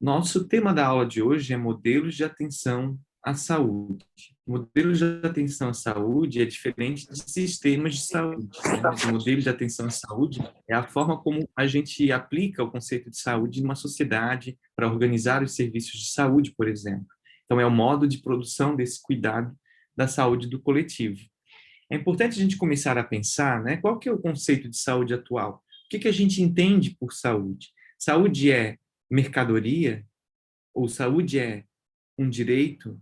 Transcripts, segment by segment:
Nosso tema da aula de hoje é modelos de atenção à saúde. Modelos de atenção à saúde é diferente de sistemas de saúde, né? Mas o modelo de atenção à saúde é a forma como a gente aplica o conceito de saúde em uma sociedade para organizar os serviços de saúde, por exemplo. Então, é o modo de produção desse cuidado da saúde do coletivo. É importante a gente começar a pensar, né, qual que é o conceito de saúde atual? O que a gente entende por saúde? Saúde é mercadoria? Ou saúde é um direito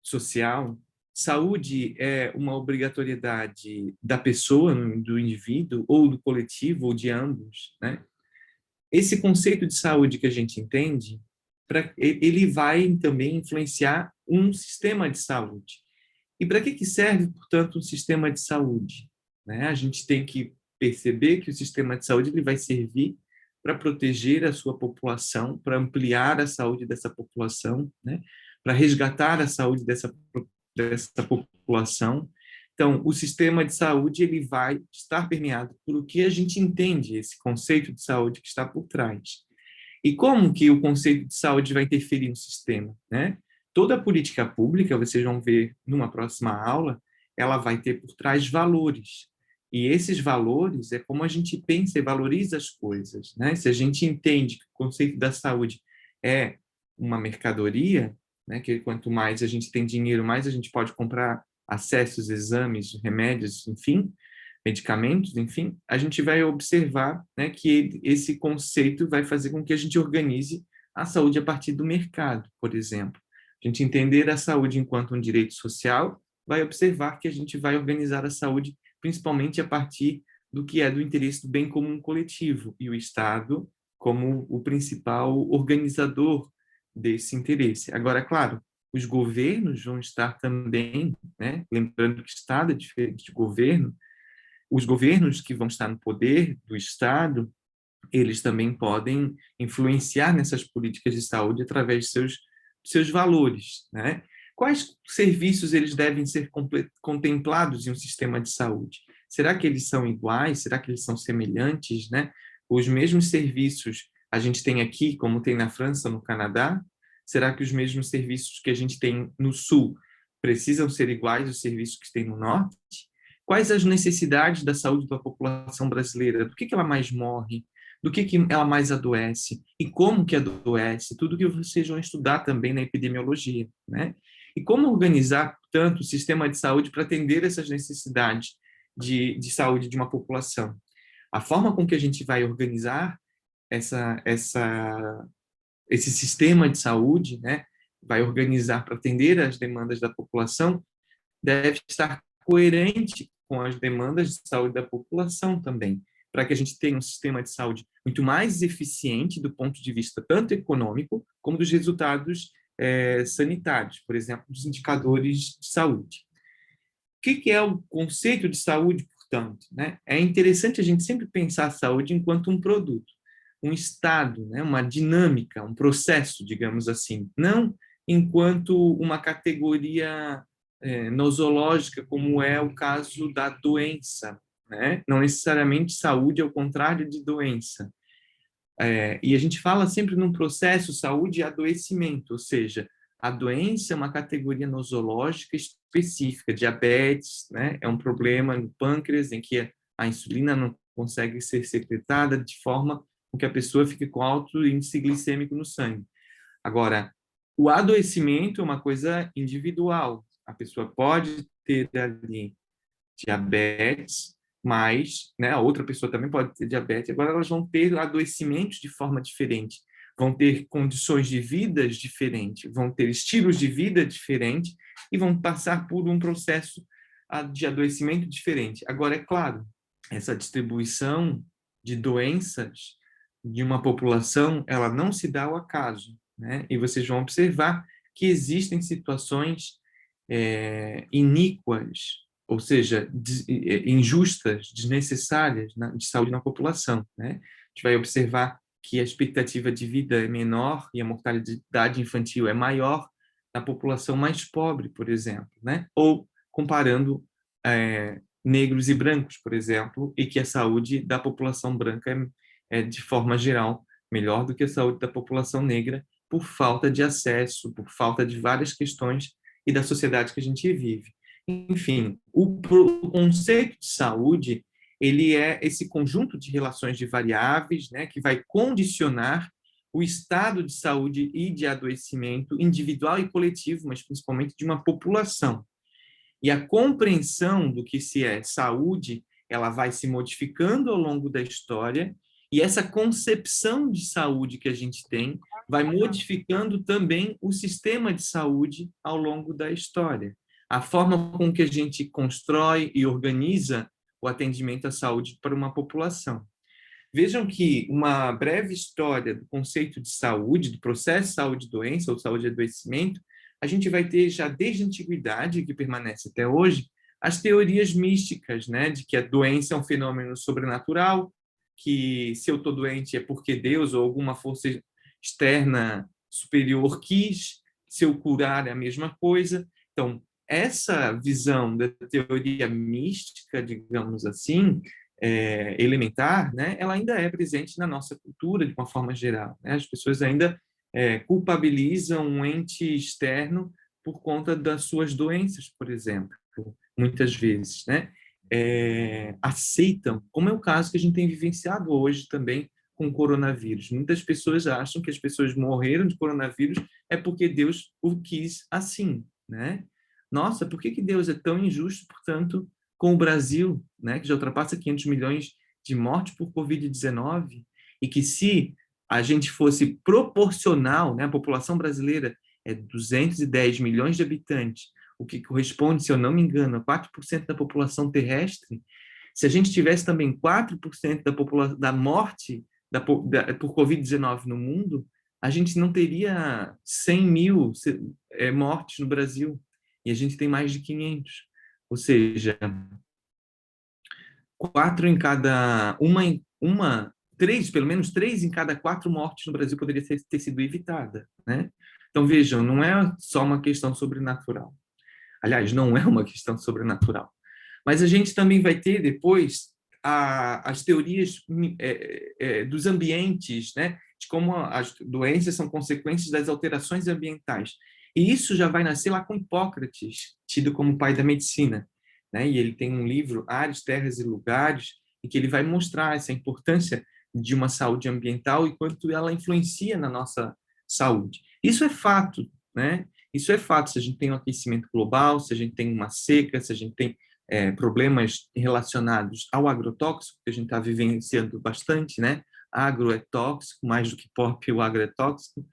social? Saúde é uma obrigatoriedade da pessoa, do indivíduo, ou do coletivo, ou de ambos, né? Esse conceito de saúde que a gente entende, ele vai também influenciar um sistema de saúde. E para que serve, portanto, um sistema de saúde? Né? A gente tem que perceber que o sistema de saúde ele vai servir para proteger a sua população, para ampliar a saúde dessa população, né? Para resgatar a saúde dessa população. Então, o sistema de saúde ele vai estar permeado por o que a gente entende, esse conceito de saúde que está por trás. E como que o conceito de saúde vai interferir no sistema, né? Toda política pública, vocês vão ver numa próxima aula, ela vai ter por trás valores. E esses valores é como a gente pensa e valoriza as coisas, né? Se a gente entende que o conceito da saúde é uma mercadoria, né, que quanto mais a gente tem dinheiro, mais a gente pode comprar acessos, exames, remédios, enfim, medicamentos, enfim, a gente vai observar, né, que esse conceito vai fazer com que a gente organize a saúde a partir do mercado, por exemplo. A gente entender a saúde enquanto um direito social, vai observar que a gente vai organizar a saúde principalmente a partir do que é do interesse do bem comum coletivo, e o Estado como o principal organizador desse interesse. Agora, claro, os governos vão estar também, né, lembrando que Estado é diferente de governo, os governos que vão estar no poder do Estado, eles também podem influenciar nessas políticas de saúde através de seus valores, né? Quais serviços eles devem ser contemplados em um sistema de saúde? Será que eles são iguais? Será que eles são semelhantes, né? Os mesmos serviços a gente tem aqui, como tem na França, no Canadá? Será que os mesmos serviços que a gente tem no Sul precisam ser iguais aos serviços que tem no Norte? Quais as necessidades da saúde da população brasileira? Do que ela mais morre? Do que ela mais adoece? E como que adoece? Tudo que vocês vão estudar também na epidemiologia, né? E como organizar, portanto, o sistema de saúde para atender essas necessidades de saúde de uma população? A forma com que a gente vai organizar essa, essa, esse sistema de saúde, né, vai organizar para atender as demandas da população, deve estar coerente com as demandas de saúde da população também, para que a gente tenha um sistema de saúde muito mais eficiente do ponto de vista tanto econômico como dos resultados sanitários, por exemplo, dos indicadores de saúde. O que é o conceito de saúde, portanto? Né? É interessante a gente sempre pensar a saúde enquanto um produto, um estado, né? Uma dinâmica, um processo, digamos assim, não enquanto uma categoria nosológica, como é o caso da doença, né? Não necessariamente saúde é o contrário de doença. E a gente fala sempre num processo saúde e adoecimento, ou seja, a doença é uma categoria nosológica específica, diabetes, né? É um problema no pâncreas em que a insulina não consegue ser secretada de forma com que a pessoa fique com alto índice glicêmico no sangue. Agora, o adoecimento é uma coisa individual. A pessoa pode ter ali diabetes, mas, né, a outra pessoa também pode ter diabetes. Agora elas vão ter adoecimentos de forma diferente, vão ter condições de vida diferentes, vão ter estilos de vida diferentes e vão passar por um processo de adoecimento diferente. Agora, é claro, essa distribuição de doenças de uma população, ela não se dá ao acaso, né? E vocês vão observar que existem situações iníquas, ou seja, injustas, desnecessárias de saúde na população, né? A gente vai observar que a expectativa de vida é menor e a mortalidade infantil é maior na população mais pobre, por exemplo, né? Ou comparando negros e brancos, por exemplo, e que a saúde da população branca de forma geral, melhor do que a saúde da população negra por falta de acesso, por falta de várias questões e da sociedade que a gente vive. Enfim, o conceito de saúde, ele é esse conjunto de relações de variáveis, né, que vai condicionar o estado de saúde e de adoecimento individual e coletivo, mas principalmente de uma população. E a compreensão do que se é saúde, ela vai se modificando ao longo da história, e essa concepção de saúde que a gente tem vai modificando também o sistema de saúde ao longo da história. A forma com que a gente constrói e organiza o atendimento à saúde para uma população. Vejam que uma breve história do conceito de saúde, do processo de saúde e doença, ou saúde e adoecimento, a gente vai ter já desde a antiguidade, que permanece até hoje, as teorias místicas, né, de que a doença é um fenômeno sobrenatural, que se eu estou doente é porque Deus ou alguma força externa superior quis, se eu curar é a mesma coisa. Então, essa visão da teoria mística, digamos assim, elementar, né, ela ainda é presente na nossa cultura de uma forma geral, né? As pessoas ainda culpabilizam um ente externo por conta das suas doenças, por exemplo, muitas vezes, né? Aceitam, como é o caso que a gente tem vivenciado hoje também com o coronavírus. Muitas pessoas acham que as pessoas morreram de coronavírus é porque Deus o quis assim, né? Nossa, por que Deus é tão injusto, portanto, com o Brasil, né, que já ultrapassa 500 milhões de mortes por Covid-19, e que se a gente fosse proporcional, né, a população brasileira é 210 milhões de habitantes, o que corresponde, se eu não me engano, a 4% da população terrestre, se a gente tivesse também 4% da morte por Covid-19 no mundo, a gente não teria 100 mil mortes no Brasil, e a gente tem mais de 500. Ou seja, pelo menos três em cada quatro mortes no Brasil poderia ter sido evitada, né? Então, vejam, não é só uma questão sobrenatural. Aliás, não é uma questão sobrenatural. Mas a gente também vai ter depois as teorias dos ambientes, né? De como as doenças são consequências das alterações ambientais. E isso já vai nascer lá com Hipócrates, tido como pai da medicina, né? E ele tem um livro, Ares, Terras e Lugares, em que ele vai mostrar essa importância de uma saúde ambiental e quanto ela influencia na nossa saúde. Isso é fato, né? Isso é fato. Se a gente tem um aquecimento global, se a gente tem uma seca, se a gente tem problemas relacionados ao agrotóxico, que a gente está vivenciando bastante, né? Agro é tóxico, mais do que pop, o agro é tóxico.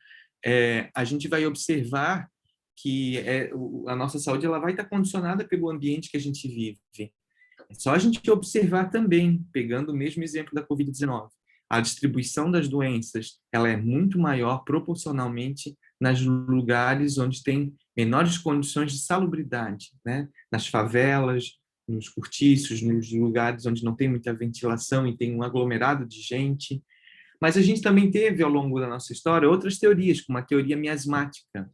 A gente vai observar que a nossa saúde ela vai estar condicionada pelo ambiente que a gente vive. É só a gente observar também, pegando o mesmo exemplo da Covid-19, a distribuição das doenças ela é muito maior proporcionalmente nos lugares onde tem menores condições de salubridade, né? Nas favelas, nos cortiços, nos lugares onde não tem muita ventilação e tem um aglomerado de gente. Mas a gente também teve, ao longo da nossa história, outras teorias, como a teoria miasmática.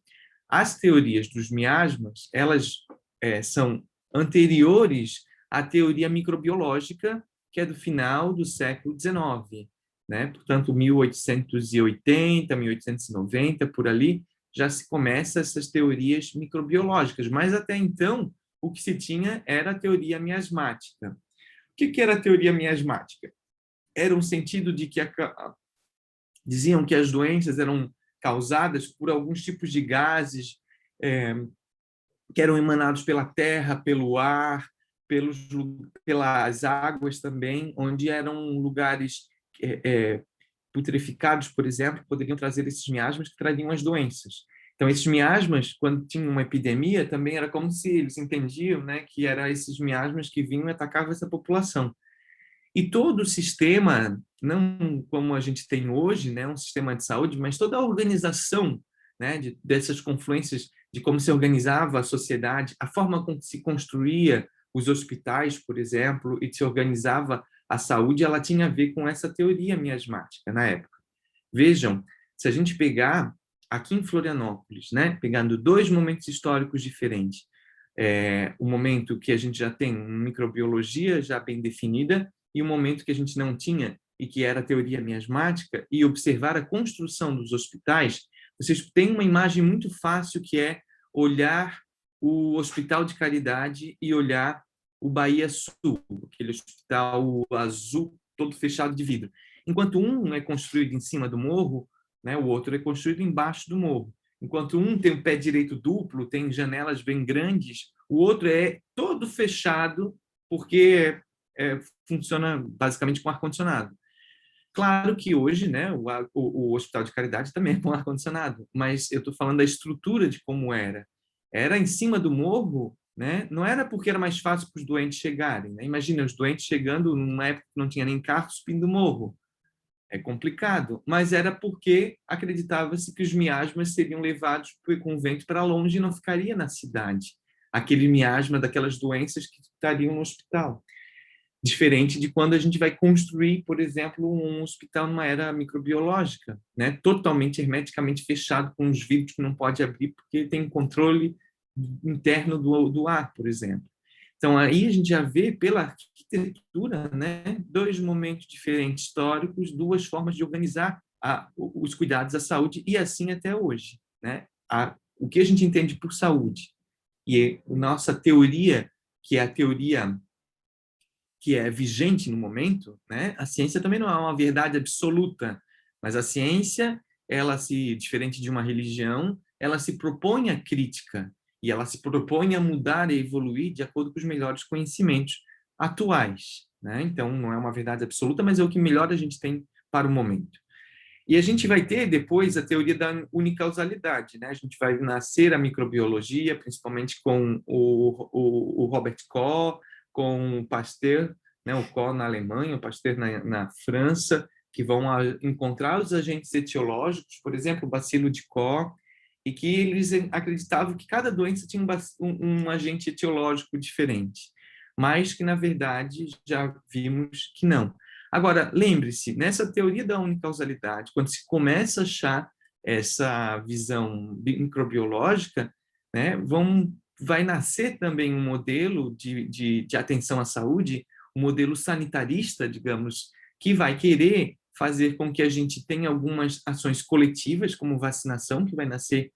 As teorias dos miasmas, elas são anteriores à teoria microbiológica, que é do final do século XIX, né? Portanto, 1880, 1890, por ali, já se começa essas teorias microbiológicas, mas até então o que se tinha era a teoria miasmática. O que era a teoria miasmática? Era um sentido de que diziam que as doenças eram causadas por alguns tipos de gases que eram emanados pela terra, pelo ar, pelas águas também, onde eram lugares putreficados, por exemplo, poderiam trazer esses miasmas que trariam as doenças. Então, esses miasmas, quando tinha uma epidemia, também era como se eles entendiam, né, que eram esses miasmas que vinham e atacavam essa população. E todo o sistema, não como a gente tem hoje, né, um sistema de saúde, mas toda a organização, né, dessas confluências de como se organizava a sociedade, a forma como se construía os hospitais, por exemplo, e se organizava a saúde, ela tinha a ver com essa teoria miasmática na época. Vejam, se a gente pegar aqui em Florianópolis, né, pegando dois momentos históricos diferentes, o momento que a gente já tem uma microbiologia já bem definida e o momento que a gente não tinha e que era a teoria miasmática, e observar a construção dos hospitais, vocês têm uma imagem muito fácil que é olhar o Hospital de Caridade e olhar o Bahia Sul, aquele hospital azul todo fechado de vidro. Enquanto um é construído em cima do morro, né, o outro é construído embaixo do morro. Enquanto um tem o pé direito duplo, tem janelas bem grandes, o outro é todo fechado porque funciona basicamente com ar-condicionado. Claro que hoje, né, o Hospital de Caridade também é com ar-condicionado, mas eu estou falando da estrutura de como era. Era em cima do morro, né? Não era porque era mais fácil para os doentes chegarem. Né? Imagina os doentes chegando numa época que não tinha nem carro subindo o morro. É complicado, mas era porque acreditava-se que os miasmas seriam levados com o vento para longe e não ficaria na cidade. Aquele miasma daquelas doenças que estariam no hospital. Diferente de quando a gente vai construir, por exemplo, um hospital numa era microbiológica, né? Totalmente hermeticamente fechado, com os vidros que não pode abrir, porque tem controle interno do ar, por exemplo. Então, aí a gente já vê, pela arquitetura, né, dois momentos diferentes históricos, duas formas de organizar os cuidados à saúde, e assim até hoje. Né? O que a gente entende por saúde? E a nossa teoria, que é a teoria que é vigente no momento, né? A ciência também não é uma verdade absoluta, mas a ciência, diferente de uma religião, ela se propõe à crítica e ela se propõe a mudar e evoluir de acordo com os melhores conhecimentos atuais, né? Então, não é uma verdade absoluta, mas é o que melhor a gente tem para o momento. E a gente vai ter depois a teoria da unicausalidade, né? A gente vai nascer a microbiologia, principalmente com o Robert Koch, com o Pasteur, né? O Koch na Alemanha, o Pasteur na França, que vão encontrar os agentes etiológicos, por exemplo, o bacilo de Koch, e que eles acreditavam que cada doença tinha um agente etiológico diferente, mas que, na verdade, já vimos que não. Agora, lembre-se, nessa teoria da unicausalidade, quando se começa a achar essa visão microbiológica, né, vai nascer também um modelo de atenção à saúde, um modelo sanitarista, digamos, que vai querer fazer com que a gente tenha algumas ações coletivas, como vacinação, que vai nascer,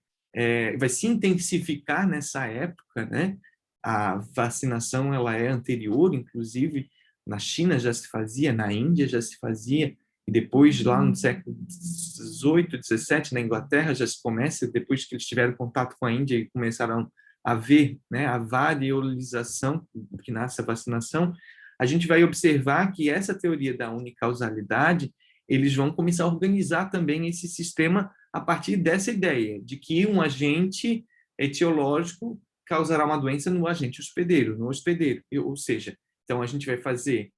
vai se intensificar nessa época, né? A vacinação ela é anterior, inclusive, na China já se fazia, na Índia já se fazia, e depois, lá no século XVIII, XVII, na Inglaterra, já se começa, depois que eles tiveram contato com a Índia e começaram a ver, né, a variolização que nasce a vacinação, a gente vai observar que essa teoria da unicausalidade, eles vão começar a organizar também esse sistema a partir dessa ideia, de que um agente etiológico causará uma doença no agente hospedeiro, ou seja, então a gente vai fazer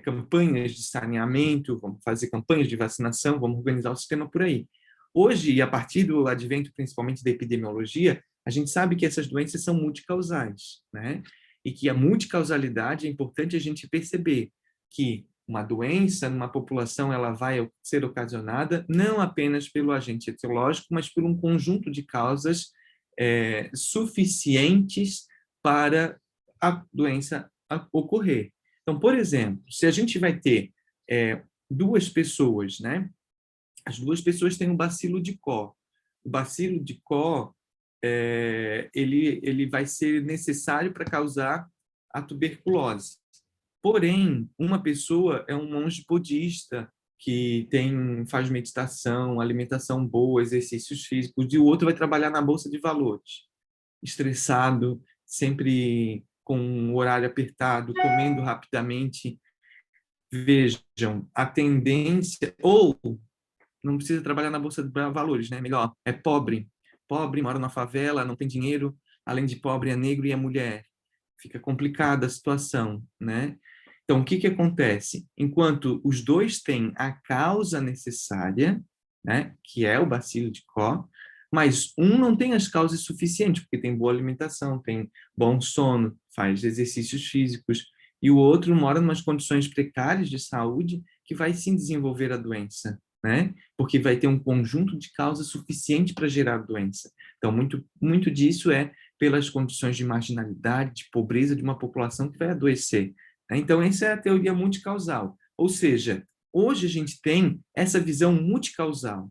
campanhas de saneamento, vamos fazer campanhas de vacinação, vamos organizar o sistema por aí. Hoje, e a partir do advento principalmente da epidemiologia, a gente sabe que essas doenças são multicausais, né? E que a multicausalidade é importante a gente perceber que uma doença numa população ela vai ser ocasionada não apenas pelo agente etiológico, mas por um conjunto de causas suficientes para a doença ocorrer. Então, por exemplo, se a gente vai ter duas pessoas, né? As duas pessoas têm um bacilo de Koch. O bacilo de Koch, ele vai ser necessário para causar a tuberculose. Porém, uma pessoa é um monge budista que faz meditação, alimentação boa, exercícios físicos, e o outro vai trabalhar na bolsa de valores, estressado, sempre com um horário apertado, comendo rapidamente. Vejam, a tendência, ou não precisa trabalhar na bolsa de valores, né? Melhor, é pobre. Pobre, mora na favela, não tem dinheiro, além de pobre, é negro e é mulher. Fica complicada a situação, né? Então, o que que acontece? Enquanto os dois têm a causa necessária, né, que é o bacilo de Koch, mas um não tem as causas suficientes, porque tem boa alimentação, tem bom sono, faz exercícios físicos, e o outro mora em umas condições precárias de saúde que vai sim desenvolver a doença, né? Porque vai ter um conjunto de causas suficiente para gerar doença. Então, muito disso é pelas condições de marginalidade, de pobreza de uma população que vai adoecer. Né? Então, essa é a teoria multicausal. Ou seja, hoje a gente tem essa visão multicausal.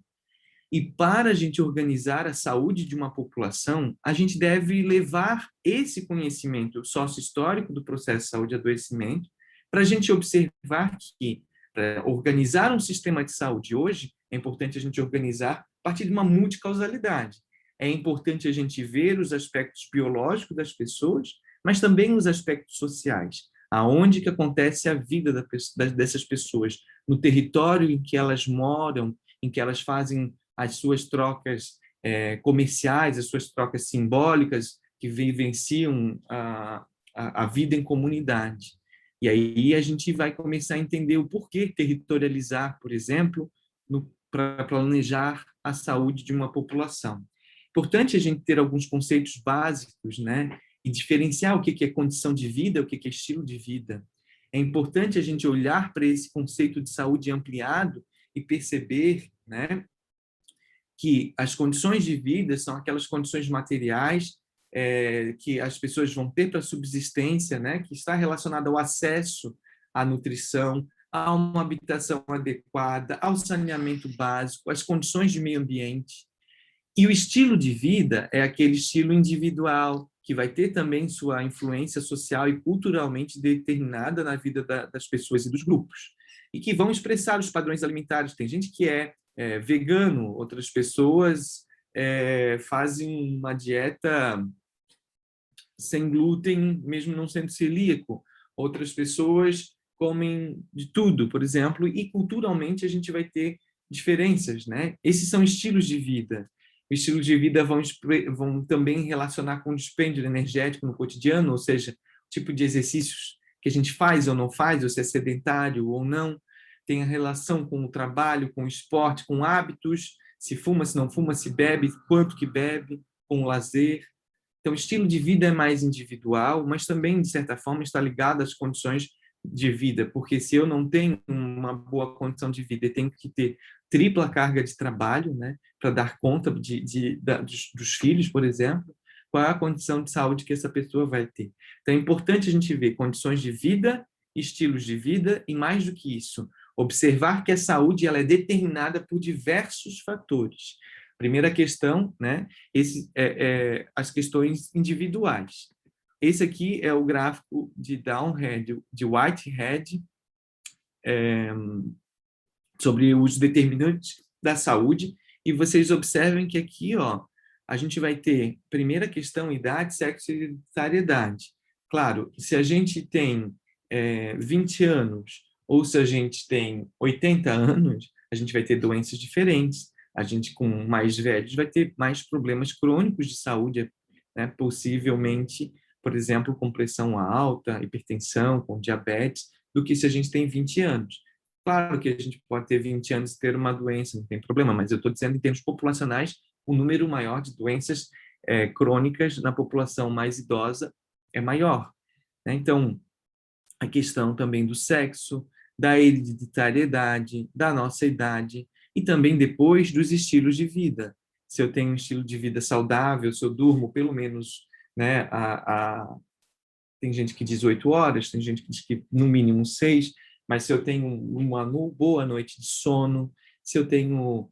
E para a gente organizar a saúde de uma população, a gente deve levar esse conhecimento sócio-histórico do processo de saúde e adoecimento para a gente observar que, para organizar um sistema de saúde hoje, é importante a gente organizar a partir de uma multicausalidade. É importante a gente ver os aspectos biológicos das pessoas, mas também os aspectos sociais. Aonde que acontece a vida dessas pessoas? No território em que elas moram, em que elas fazem as suas trocas comerciais, as suas trocas simbólicas, que vivenciam a vida em comunidade. E aí a gente vai começar a entender o porquê territorializar, por exemplo, para planejar a saúde de uma população. Importante a gente ter alguns conceitos básicos, né? E diferenciar o que é condição de vida, o que é estilo de vida. É importante a gente olhar para esse conceito de saúde ampliado e perceber, né, que as condições de vida são aquelas condições materiais que as pessoas vão ter para subsistência, né, que está relacionada ao acesso à nutrição, a uma habitação adequada, ao saneamento básico, às condições de meio ambiente. E o estilo de vida é aquele estilo individual, que vai ter também sua influência social e culturalmente determinada na vida das pessoas e dos grupos, e que vão expressar os padrões alimentares. Tem gente que é vegano, outras pessoas fazem uma dieta sem glúten, mesmo não sendo celíaco. Outras pessoas comem de tudo, por exemplo, e culturalmente a gente vai ter diferenças, né? Esses são estilos de vida. Estilos de vida vão também relacionar com o dispêndio energético no cotidiano, ou seja, o tipo de exercícios que a gente faz ou não faz, ou se é sedentário ou não, tem a relação com o trabalho, com o esporte, com hábitos, se fuma, se não fuma, se bebe, quanto que bebe, com o lazer. Então, o estilo de vida é mais individual, mas também, de certa forma, está ligado às condições de vida, porque se eu não tenho uma boa condição de vida e tenho que ter tripla carga de trabalho, né, para dar conta dos filhos, por exemplo, qual é a condição de saúde que essa pessoa vai ter? Então, é importante a gente ver condições de vida, estilos de vida e, mais do que isso, observar que a saúde ela é determinada por diversos fatores. Primeira questão, né, as questões individuais. Esse aqui é o gráfico de Downhead, de Whitehead, sobre os determinantes da saúde, e vocês observem que aqui, ó, a gente vai ter, primeira questão, idade, sexo e hereditariedade. Claro, se a gente tem 20 anos, ou se a gente tem 80 anos, a gente vai ter doenças diferentes. A gente, com mais velhos, vai ter mais problemas crônicos de saúde, né? Possivelmente, por exemplo, com pressão alta, hipertensão, com diabetes, do que se a gente tem 20 anos. Claro que a gente pode ter 20 anos e ter uma doença, não tem problema, mas eu estou dizendo em termos populacionais, o número maior de doenças crônicas na população mais idosa é maior, né? Então, a questão também do sexo, da hereditariedade, da nossa idade e também depois dos estilos de vida. Se eu tenho um estilo de vida saudável, se eu durmo pelo menos, né, tem gente que diz 8 horas, tem gente que diz que no mínimo 6, mas se eu tenho uma boa noite de sono, se eu tenho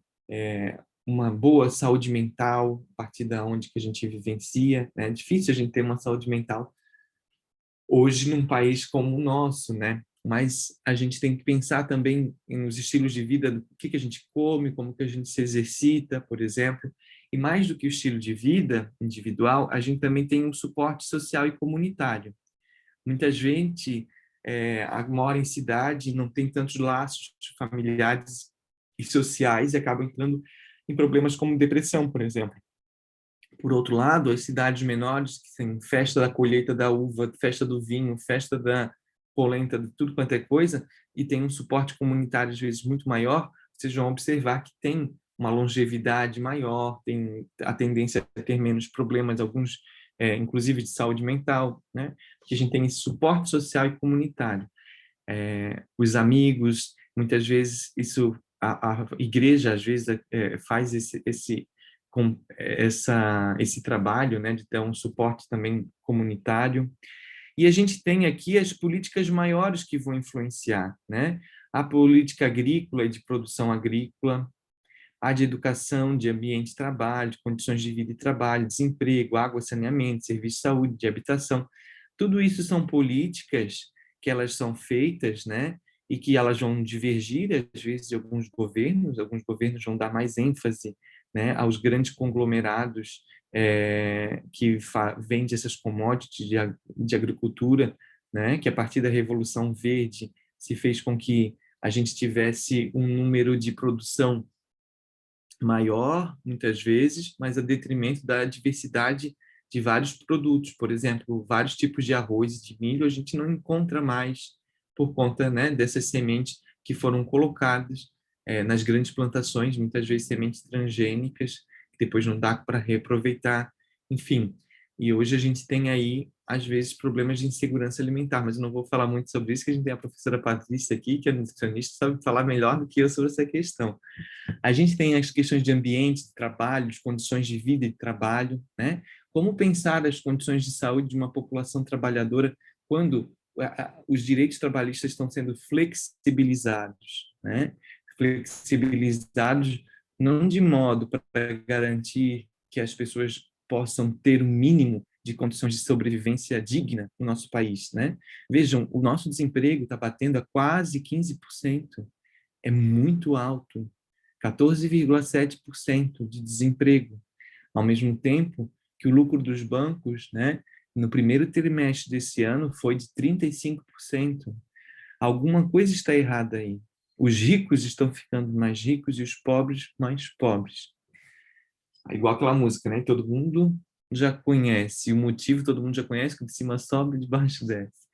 uma boa saúde mental, a partir da onde que a gente vivencia, né? É difícil a gente ter uma saúde mental hoje num país como o nosso, né? Mas a gente tem que pensar também nos estilos de vida, do que a gente come, como que a gente se exercita, por exemplo. E mais do que o estilo de vida individual, a gente também tem um suporte social e comunitário. Muita gente mora em cidade e não tem tantos laços familiares e sociais e acaba entrando em problemas como depressão, por exemplo. Por outro lado, as cidades menores, que têm festa da colheita da uva, festa do vinho, festa da polenta, de tudo quanto é coisa, e tem um suporte comunitário, às vezes, muito maior, vocês vão observar que tem uma longevidade maior, tem a tendência a ter menos problemas, alguns, inclusive de saúde mental, né? Porque a gente tem esse suporte social e comunitário. Os amigos, muitas vezes, a igreja, às vezes, faz esse trabalho, né, de ter um suporte também comunitário. E a gente tem aqui as políticas maiores que vão influenciar, né? a política agrícola e de produção agrícola, a de educação, de ambiente de trabalho, de condições de vida e trabalho, desemprego, água, saneamento, serviço de saúde, de habitação. Tudo isso são políticas que elas são feitas, né? E que elas vão divergir, às vezes, de alguns governos vão dar mais ênfase, né, aos grandes conglomerados que vendem essas commodities de agricultura, né, que a partir da Revolução Verde se fez com que a gente tivesse um número de produção maior, muitas vezes, mas a detrimento da diversidade de vários produtos. Por exemplo, vários tipos de arroz e de milho a gente não encontra mais por conta, né, dessas sementes que foram colocadas nas grandes plantações, muitas vezes sementes transgênicas, que depois não dá para reaproveitar, enfim. E hoje a gente tem aí, às vezes, problemas de insegurança alimentar, mas eu não vou falar muito sobre isso, que a gente tem a professora Patrícia aqui, que é nutricionista, sabe falar melhor do que eu sobre essa questão. A gente tem as questões de ambiente, de trabalho, de condições de vida e de trabalho, né? Como pensar as condições de saúde de uma população trabalhadora quando os direitos trabalhistas estão sendo flexibilizados, né? Flexibilizados não de modo para garantir que as pessoas possam ter o mínimo de condições de sobrevivência digna no nosso país, né? Vejam, o nosso desemprego está batendo a quase 15%. É muito alto. 14,7% de desemprego, ao mesmo tempo que o lucro dos bancos, né, no primeiro trimestre desse ano foi de 35%. Alguma coisa está errada aí. Os ricos estão ficando mais ricos e os pobres mais pobres. É igual aquela música, né? Todo mundo já conhece, o motivo todo mundo já conhece, que de cima sobe e de baixo desce.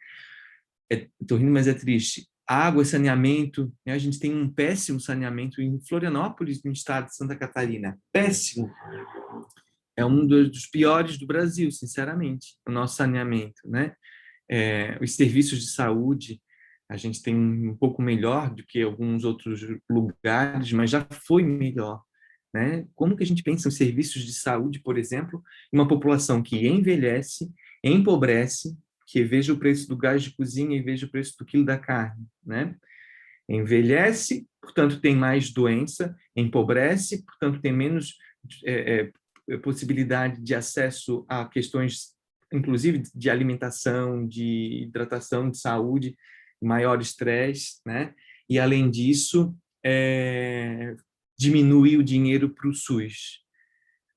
Estou rindo, mas é triste. Água, saneamento, né? A gente tem um péssimo saneamento em Florianópolis, no estado de Santa Catarina. Péssimo. É um dos piores do Brasil, sinceramente, o nosso saneamento, né? Os serviços de saúde, a gente tem um pouco melhor do que alguns outros lugares, mas já foi melhor, né? Como que a gente pensa em serviços de saúde, por exemplo, em uma população que envelhece, empobrece, que veja o preço do gás de cozinha e veja o preço do quilo da carne, né? Envelhece, portanto tem mais doença, empobrece, portanto tem menos possibilidade de acesso a questões, inclusive de alimentação, de hidratação, de saúde, maior estresse, né? E além disso, diminui o dinheiro para o SUS.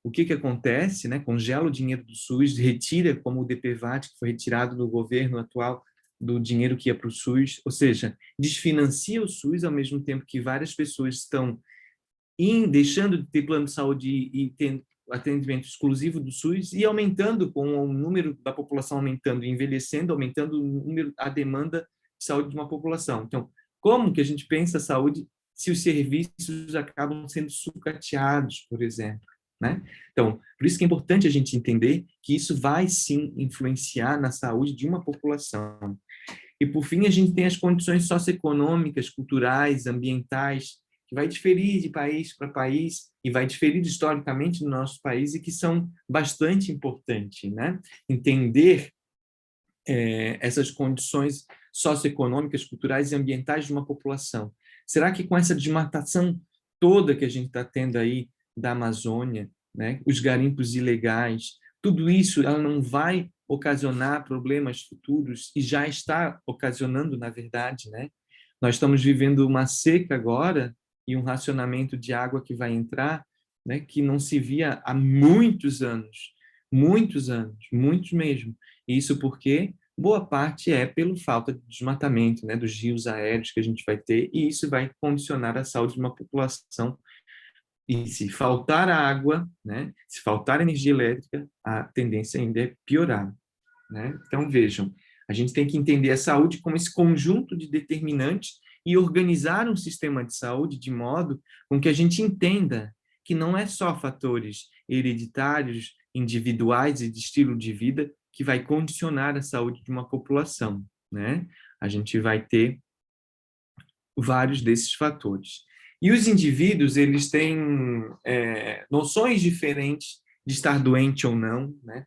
O que acontece, né? Congela o dinheiro do SUS, retira, como o DPVAT, que foi retirado do governo atual, do dinheiro que ia para o SUS, ou seja, desfinancia o SUS ao mesmo tempo que várias pessoas estão deixando de ter plano de saúde e tendo atendimento exclusivo do SUS e aumentando, com o número da população aumentando e envelhecendo, aumentando a demanda de saúde de uma população. Então, como que a gente pensa a saúde se os serviços acabam sendo sucateados, por exemplo? Né? Então, por isso que é importante a gente entender que isso vai sim influenciar na saúde de uma população. E, por fim, a gente tem as condições socioeconômicas, culturais, ambientais, que vai diferir de país para país e vai diferir historicamente no nosso país e que são bastante importantes, né? Entender essas condições socioeconômicas, culturais e ambientais de uma população. Será que com essa desmatação toda que a gente está tendo aí da Amazônia, né, os garimpos ilegais, tudo isso ela não vai ocasionar problemas futuros e já está ocasionando, na verdade, né? Nós estamos vivendo uma seca agora e um racionamento de água que vai entrar, né, que não se via há muitos anos, muitos mesmo. Isso porque boa parte é pelo falta de desmatamento, né, dos rios aéreos que a gente vai ter, e isso vai condicionar a saúde de uma população. E se faltar água, né, se faltar energia elétrica, a tendência ainda é piorar, né? Então, vejam, a gente tem que entender a saúde como esse conjunto de determinantes e organizar um sistema de saúde de modo com que a gente entenda que não é só fatores hereditários, individuais e de estilo de vida que vai condicionar a saúde de uma população, né? A gente vai ter vários desses fatores. E os indivíduos, eles têm noções diferentes de estar doente ou não, né?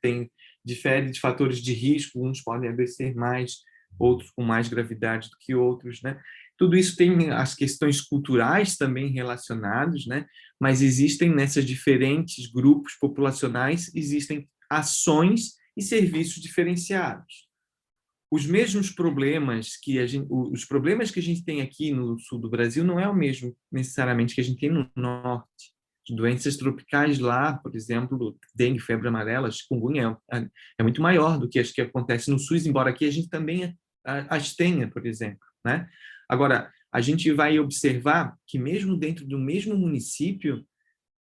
Difere de fatores de risco, uns podem adoecer mais, outros com mais gravidade do que outros, né? Tudo isso tem as questões culturais também relacionadas, né? Mas existem nessas diferentes grupos populacionais, existem ações e serviços diferenciados. Os mesmos problemas que os problemas que a gente tem aqui no sul do Brasil não é o mesmo necessariamente que a gente tem no norte. Doenças tropicais lá, por exemplo, dengue, febre amarela, chikungunya, é muito maior do que as que acontecem no SUS, embora aqui a gente também as tenha, por exemplo, né? Agora, a gente vai observar que mesmo dentro do mesmo município,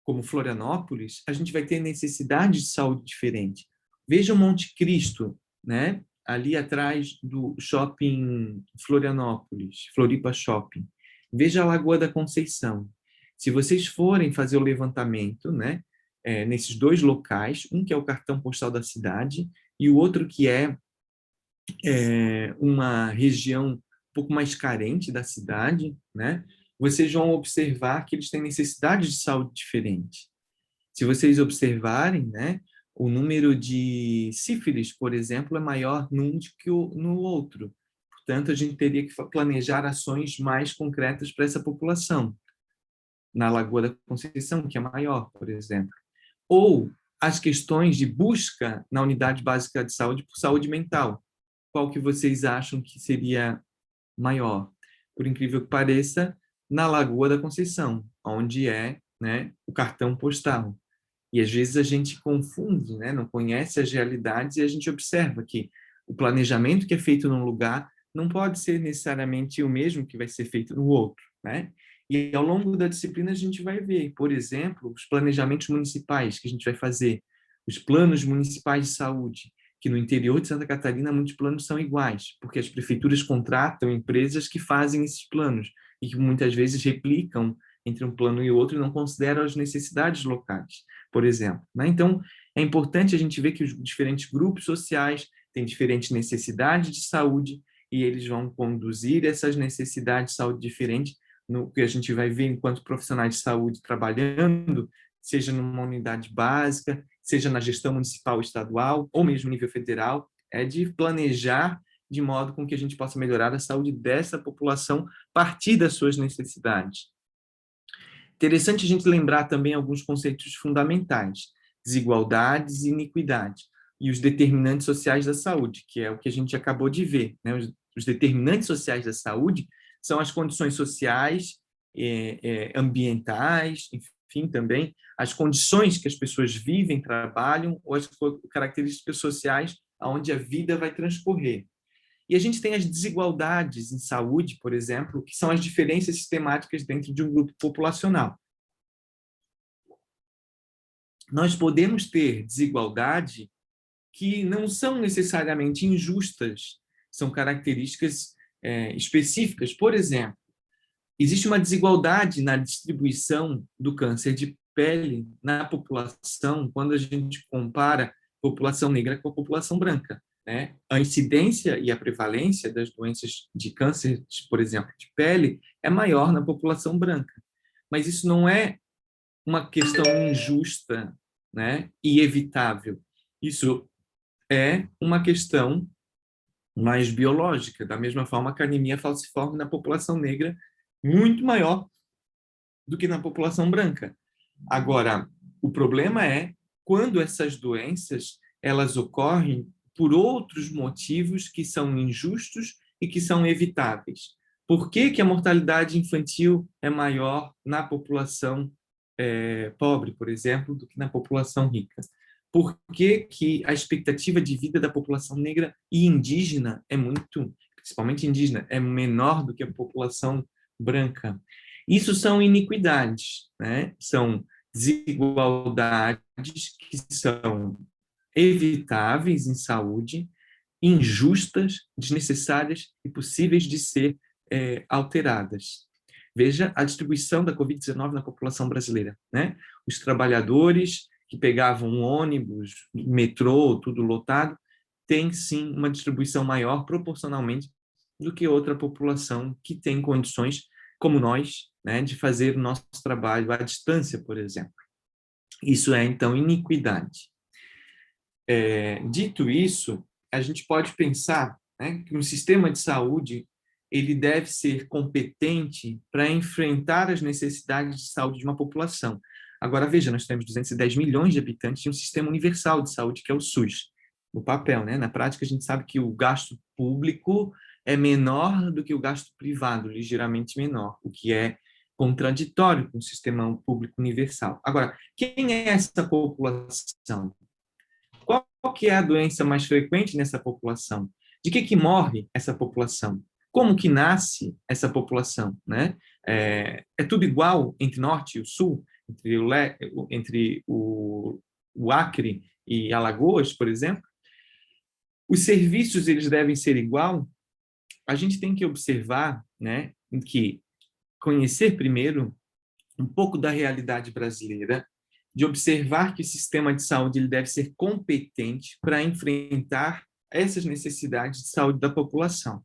como Florianópolis, a gente vai ter necessidade de saúde diferente. Veja o Monte Cristo, né? Ali atrás do shopping Florianópolis, Floripa Shopping. Veja a Lagoa da Conceição. Se vocês forem fazer o levantamento, né, nesses dois locais, um que é o cartão postal da cidade e o outro que é uma região um pouco mais carente da cidade, né, vocês vão observar que eles têm necessidades de saúde diferentes. Se vocês observarem, né, o número de sífilis, por exemplo, é maior num do que no outro. Portanto, a gente teria que planejar ações mais concretas para essa população. Na Lagoa da Conceição, que é maior, por exemplo. Ou as questões de busca na unidade básica de saúde por saúde mental. Qual que vocês acham que seria maior? Por incrível que pareça, na Lagoa da Conceição, onde é, né, o cartão postal. E às vezes a gente confunde, né, não conhece as realidades e a gente observa que o planejamento que é feito num lugar não pode ser necessariamente o mesmo que vai ser feito no outro, né? E ao longo da disciplina a gente vai ver, por exemplo, os planejamentos municipais que a gente vai fazer, os planos municipais de saúde, que no interior de Santa Catarina muitos planos são iguais, porque as prefeituras contratam empresas que fazem esses planos e que muitas vezes replicam entre um plano e outro e não consideram as necessidades locais, por exemplo, né? Então, é importante a gente ver que os diferentes grupos sociais têm diferentes necessidades de saúde e eles vão conduzir essas necessidades de saúde diferentes no que a gente vai ver enquanto profissionais de saúde trabalhando, seja numa unidade básica, seja na gestão municipal, estadual, ou mesmo nível federal, é de planejar de modo com que a gente possa melhorar a saúde dessa população a partir das suas necessidades. Interessante a gente lembrar também alguns conceitos fundamentais: desigualdades e iniquidade, e os determinantes sociais da saúde, que é o que a gente acabou de ver, né? Os determinantes sociais da saúde são as condições sociais, ambientais, enfim, também as condições que as pessoas vivem, trabalham, ou as características sociais onde a vida vai transcorrer. E a gente tem as desigualdades em saúde, por exemplo, que são as diferenças sistemáticas dentro de um grupo populacional. Nós podemos ter desigualdade que não são necessariamente injustas, são características específicas. Por exemplo, existe uma desigualdade na distribuição do câncer de pele na população quando a gente compara a população negra com a população branca, né? A incidência e a prevalência das doenças de câncer, por exemplo, de pele, é maior na população branca. Mas isso não é uma questão injusta, né, e evitável. Isso é uma questão mais biológica, da mesma forma que a anemia falciforme na população negra muito maior do que na população branca. Agora, o problema é quando essas doenças elas ocorrem por outros motivos que são injustos e que são evitáveis. Por que que a mortalidade infantil é maior na população pobre, por exemplo, do que na população rica? Por que que a expectativa de vida da população negra e indígena é muito, principalmente indígena, é menor do que a população branca? Isso são iniquidades, né? São desigualdades que são evitáveis em saúde, injustas, desnecessárias e possíveis de ser alteradas. Veja a distribuição da Covid-19 na população brasileira, né? Os trabalhadores que pegavam um ônibus, metrô, tudo lotado, têm sim uma distribuição maior proporcionalmente do que outra população que tem condições, como nós, né, de fazer o nosso trabalho à distância, por exemplo. Isso é, então, iniquidade. Dito isso, a gente pode pensar, né, que um sistema de saúde ele deve ser competente para enfrentar as necessidades de saúde de uma população. Agora, veja, nós temos 210 milhões de habitantes de um sistema universal de saúde, que é o SUS, no papel, né? Na prática, a gente sabe que o gasto público é menor do que o gasto privado, ligeiramente menor, o que é contraditório com o sistema público universal. Agora, quem é essa população? Qual que é a doença mais frequente nessa população? De que morre essa população? Como que nasce essa população, né? É tudo igual entre norte e o sul, entre o Acre e Alagoas, por exemplo? Os serviços, eles devem ser igual? A gente tem que observar, né, em que conhecer primeiro um pouco da realidade brasileira, de observar que o sistema de saúde ele deve ser competente para enfrentar essas necessidades de saúde da população.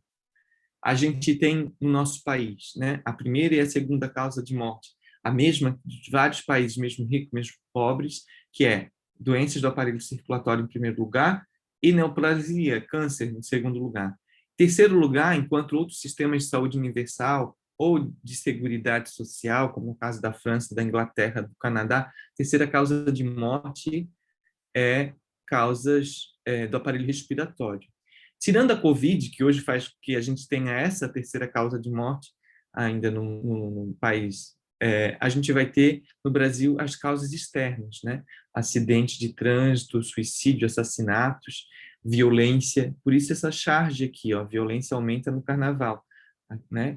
A gente tem no nosso país, né, a primeira e a segunda causa de morte, a mesma de vários países, mesmo ricos, mesmo pobres, que é doenças do aparelho circulatório em primeiro lugar e neoplasia, câncer em segundo lugar. Terceiro lugar, enquanto outros sistemas de saúde universal ou de seguridade social, como o caso da França, da Inglaterra, do Canadá, terceira causa de morte é causas do aparelho respiratório. Tirando a Covid, que hoje faz com que a gente tenha essa terceira causa de morte ainda no país, a gente vai ter no Brasil as causas externas, né? Acidente de trânsito, suicídio, assassinatos, violência. Por isso essa charge aqui, ó, violência aumenta no carnaval, né?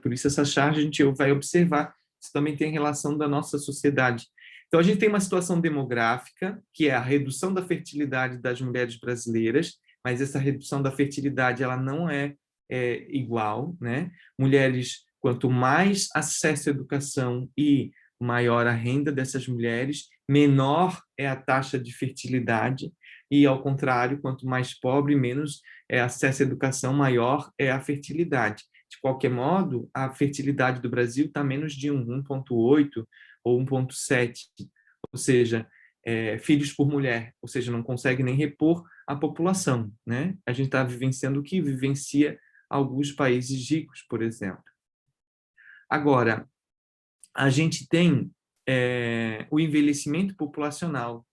Por isso essa charge a gente vai observar. Isso também tem relação da nossa sociedade. Então, a gente tem uma situação demográfica, que é a redução da fertilidade das mulheres brasileiras, mas essa redução da fertilidade ela não é igual, né? Mulheres, quanto mais acesso à educação e maior a renda dessas mulheres, menor é a taxa de fertilidade, e, ao contrário, quanto mais pobre, menos acesso à educação, maior é a fertilidade. De qualquer modo, a fertilidade do Brasil está menos de 1,8 ou 1,7, ou seja, filhos por mulher, ou seja, não consegue nem repor a população, né? A gente está vivenciando o que vivencia alguns países ricos, por exemplo. Agora, a gente tem o envelhecimento populacional.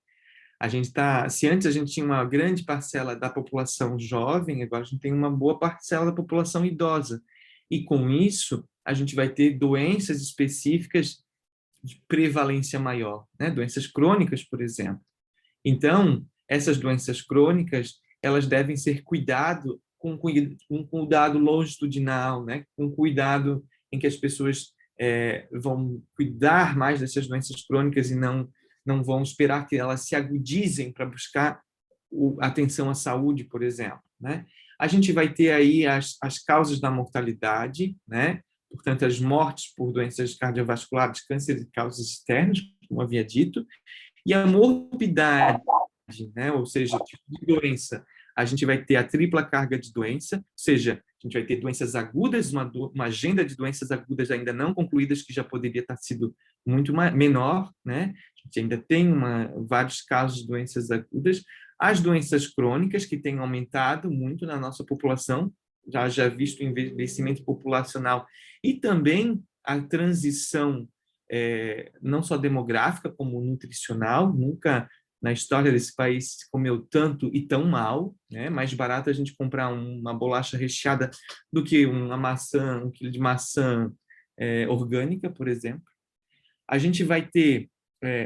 A gente se antes a gente tinha uma grande parcela da população jovem, agora a gente tem uma boa parcela da população idosa. E com isso, a gente vai ter doenças específicas de prevalência maior, né? Doenças crônicas, por exemplo. Então, essas doenças crônicas, elas devem ser com cuidado longitudinal, né? Com cuidado em que as pessoas vão cuidar mais dessas doenças crônicas e não vão esperar que elas se agudizem para buscar atenção à saúde, por exemplo, né? A gente vai ter aí as causas da mortalidade, né? Portanto, as mortes por doenças cardiovasculares, câncer e causas externas, como havia dito, e a morbidade, né? Ou seja, tipo de doença. A gente vai ter a tripla carga de doença, ou seja, a gente vai ter doenças agudas, uma agenda de doenças agudas ainda não concluídas, que já poderia estar sido muito menor, né? A gente ainda tem vários casos de doenças agudas. As doenças crônicas, que têm aumentado muito na nossa população, já visto o envelhecimento populacional, e também a transição não só demográfica, como nutricional. Nunca na história desse país se comeu tanto e tão mal, né? Mais barato a gente comprar uma bolacha recheada do que uma maçã, 1 quilo de maçã orgânica, por exemplo. A gente vai ter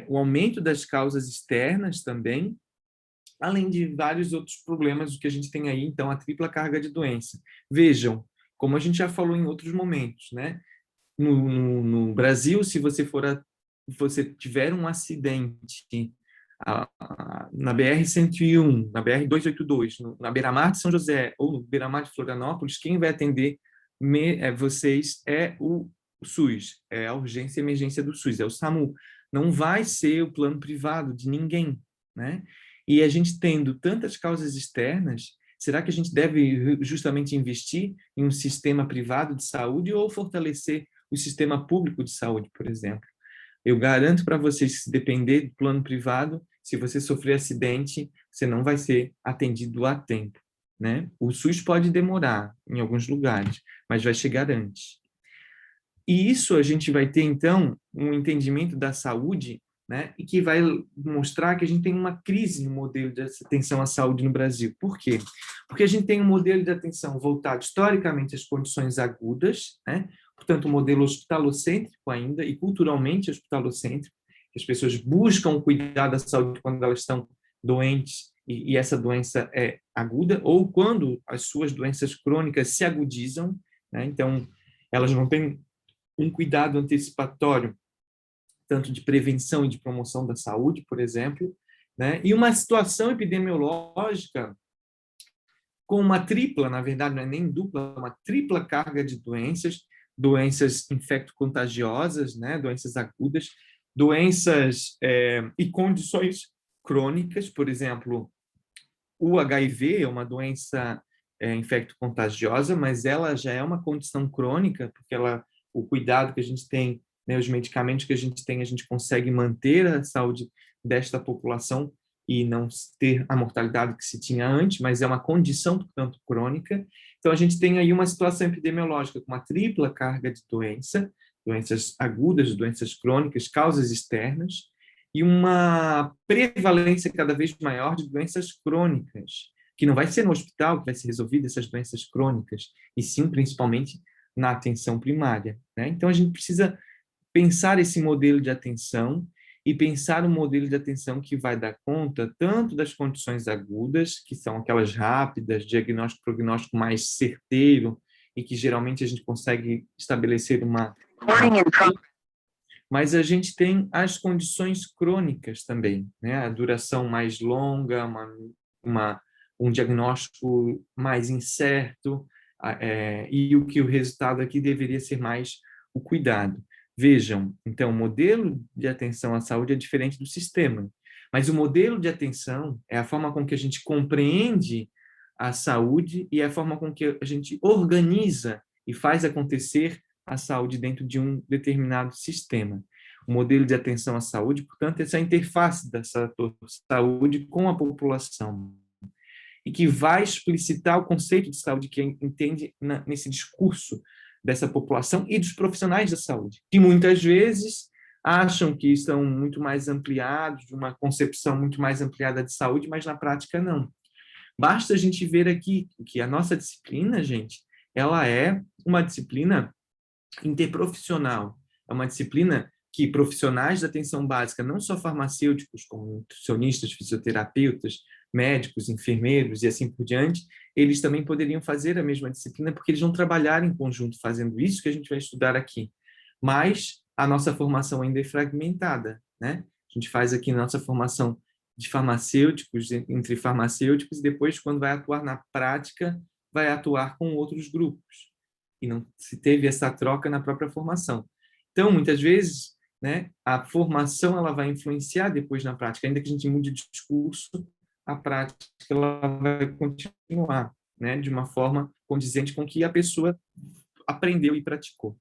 o aumento das causas externas também, além de vários outros problemas que a gente tem aí, então, a tripla carga de doença. Vejam, como a gente já falou em outros momentos, né? No Brasil, se você tiver um acidente na BR-101, na BR-282, na Beira-Mar de São José ou no Beira-Mar de Florianópolis, quem vai atender vocês é o SUS, é a urgência e emergência do SUS, é o SAMU. Não vai ser o plano privado de ninguém, né? E a gente tendo tantas causas externas, será que a gente deve justamente investir em um sistema privado de saúde ou fortalecer o sistema público de saúde, por exemplo? Eu garanto para vocês que, se depender do plano privado, se você sofrer acidente, você não vai ser atendido a tempo. né? O SUS pode demorar em alguns lugares, mas vai chegar antes. E isso a gente vai ter, então, um entendimento da saúde, né, e que vai mostrar que a gente tem uma crise no modelo de atenção à saúde no Brasil. Por quê? Porque a gente tem um modelo de atenção voltado historicamente às condições agudas, né, portanto, um modelo hospitalocêntrico ainda, e culturalmente hospitalocêntrico, que as pessoas buscam cuidar da saúde quando elas estão doentes e essa doença é aguda, ou quando as suas doenças crônicas se agudizam, né, então, elas não têm um cuidado antecipatório, tanto de prevenção e de promoção da saúde, por exemplo, né? E uma situação epidemiológica com uma tripla, na verdade, não é nem dupla, uma tripla carga de doenças, doenças infecto-contagiosas, né? Doenças agudas, doenças e condições crônicas, por exemplo, o HIV é uma doença infecto-contagiosa, mas ela já é uma condição crônica, porque o cuidado que a gente tem, né, os medicamentos que a gente consegue manter a saúde desta população e não ter a mortalidade que se tinha antes, mas é uma condição, portanto, crônica. Então, a gente tem aí uma situação epidemiológica com uma tripla carga de doença, doenças agudas, doenças crônicas, causas externas, e uma prevalência cada vez maior de doenças crônicas, que não vai ser no hospital que vai ser resolvida essas doenças crônicas, e sim, principalmente, na atenção primária, né? Então, a gente precisa pensar esse modelo de atenção e pensar um modelo de atenção que vai dar conta tanto das condições agudas, que são aquelas rápidas, diagnóstico, prognóstico mais certeiro, e que geralmente a gente consegue estabelecer uma mas a gente tem as condições crônicas também, né? A duração mais longa, uma, um diagnóstico mais incerto, e o resultado aqui deveria ser mais o cuidado. Vejam, então, o modelo de atenção à saúde é diferente do sistema, mas o modelo de atenção é a forma com que a gente compreende a saúde e a forma com que a gente organiza e faz acontecer a saúde dentro de um determinado sistema. O modelo de atenção à saúde, portanto, é essa interface da saúde com a população e que vai explicitar o conceito de saúde que entende nesse discurso dessa população e dos profissionais da saúde, que muitas vezes acham que estão muito mais ampliados, de uma concepção muito mais ampliada de saúde, mas na prática não. Basta a gente ver aqui que a nossa disciplina, gente, ela é uma disciplina interprofissional. É uma disciplina que profissionais da atenção básica, não só farmacêuticos, como nutricionistas, fisioterapeutas, médicos, enfermeiros e assim por diante, eles também poderiam fazer a mesma disciplina, porque eles vão trabalhar em conjunto fazendo isso que a gente vai estudar aqui. Mas a nossa formação ainda é fragmentada, né? A gente faz aqui nossa formação de farmacêuticos, entre farmacêuticos, e depois, quando vai atuar na prática, vai atuar com outros grupos e não se teve essa troca na própria formação. Então, muitas vezes, né, a formação ela vai influenciar depois na prática, ainda que a gente mude de discurso, a prática ela vai continuar, né, de uma forma condizente com o que a pessoa aprendeu e praticou.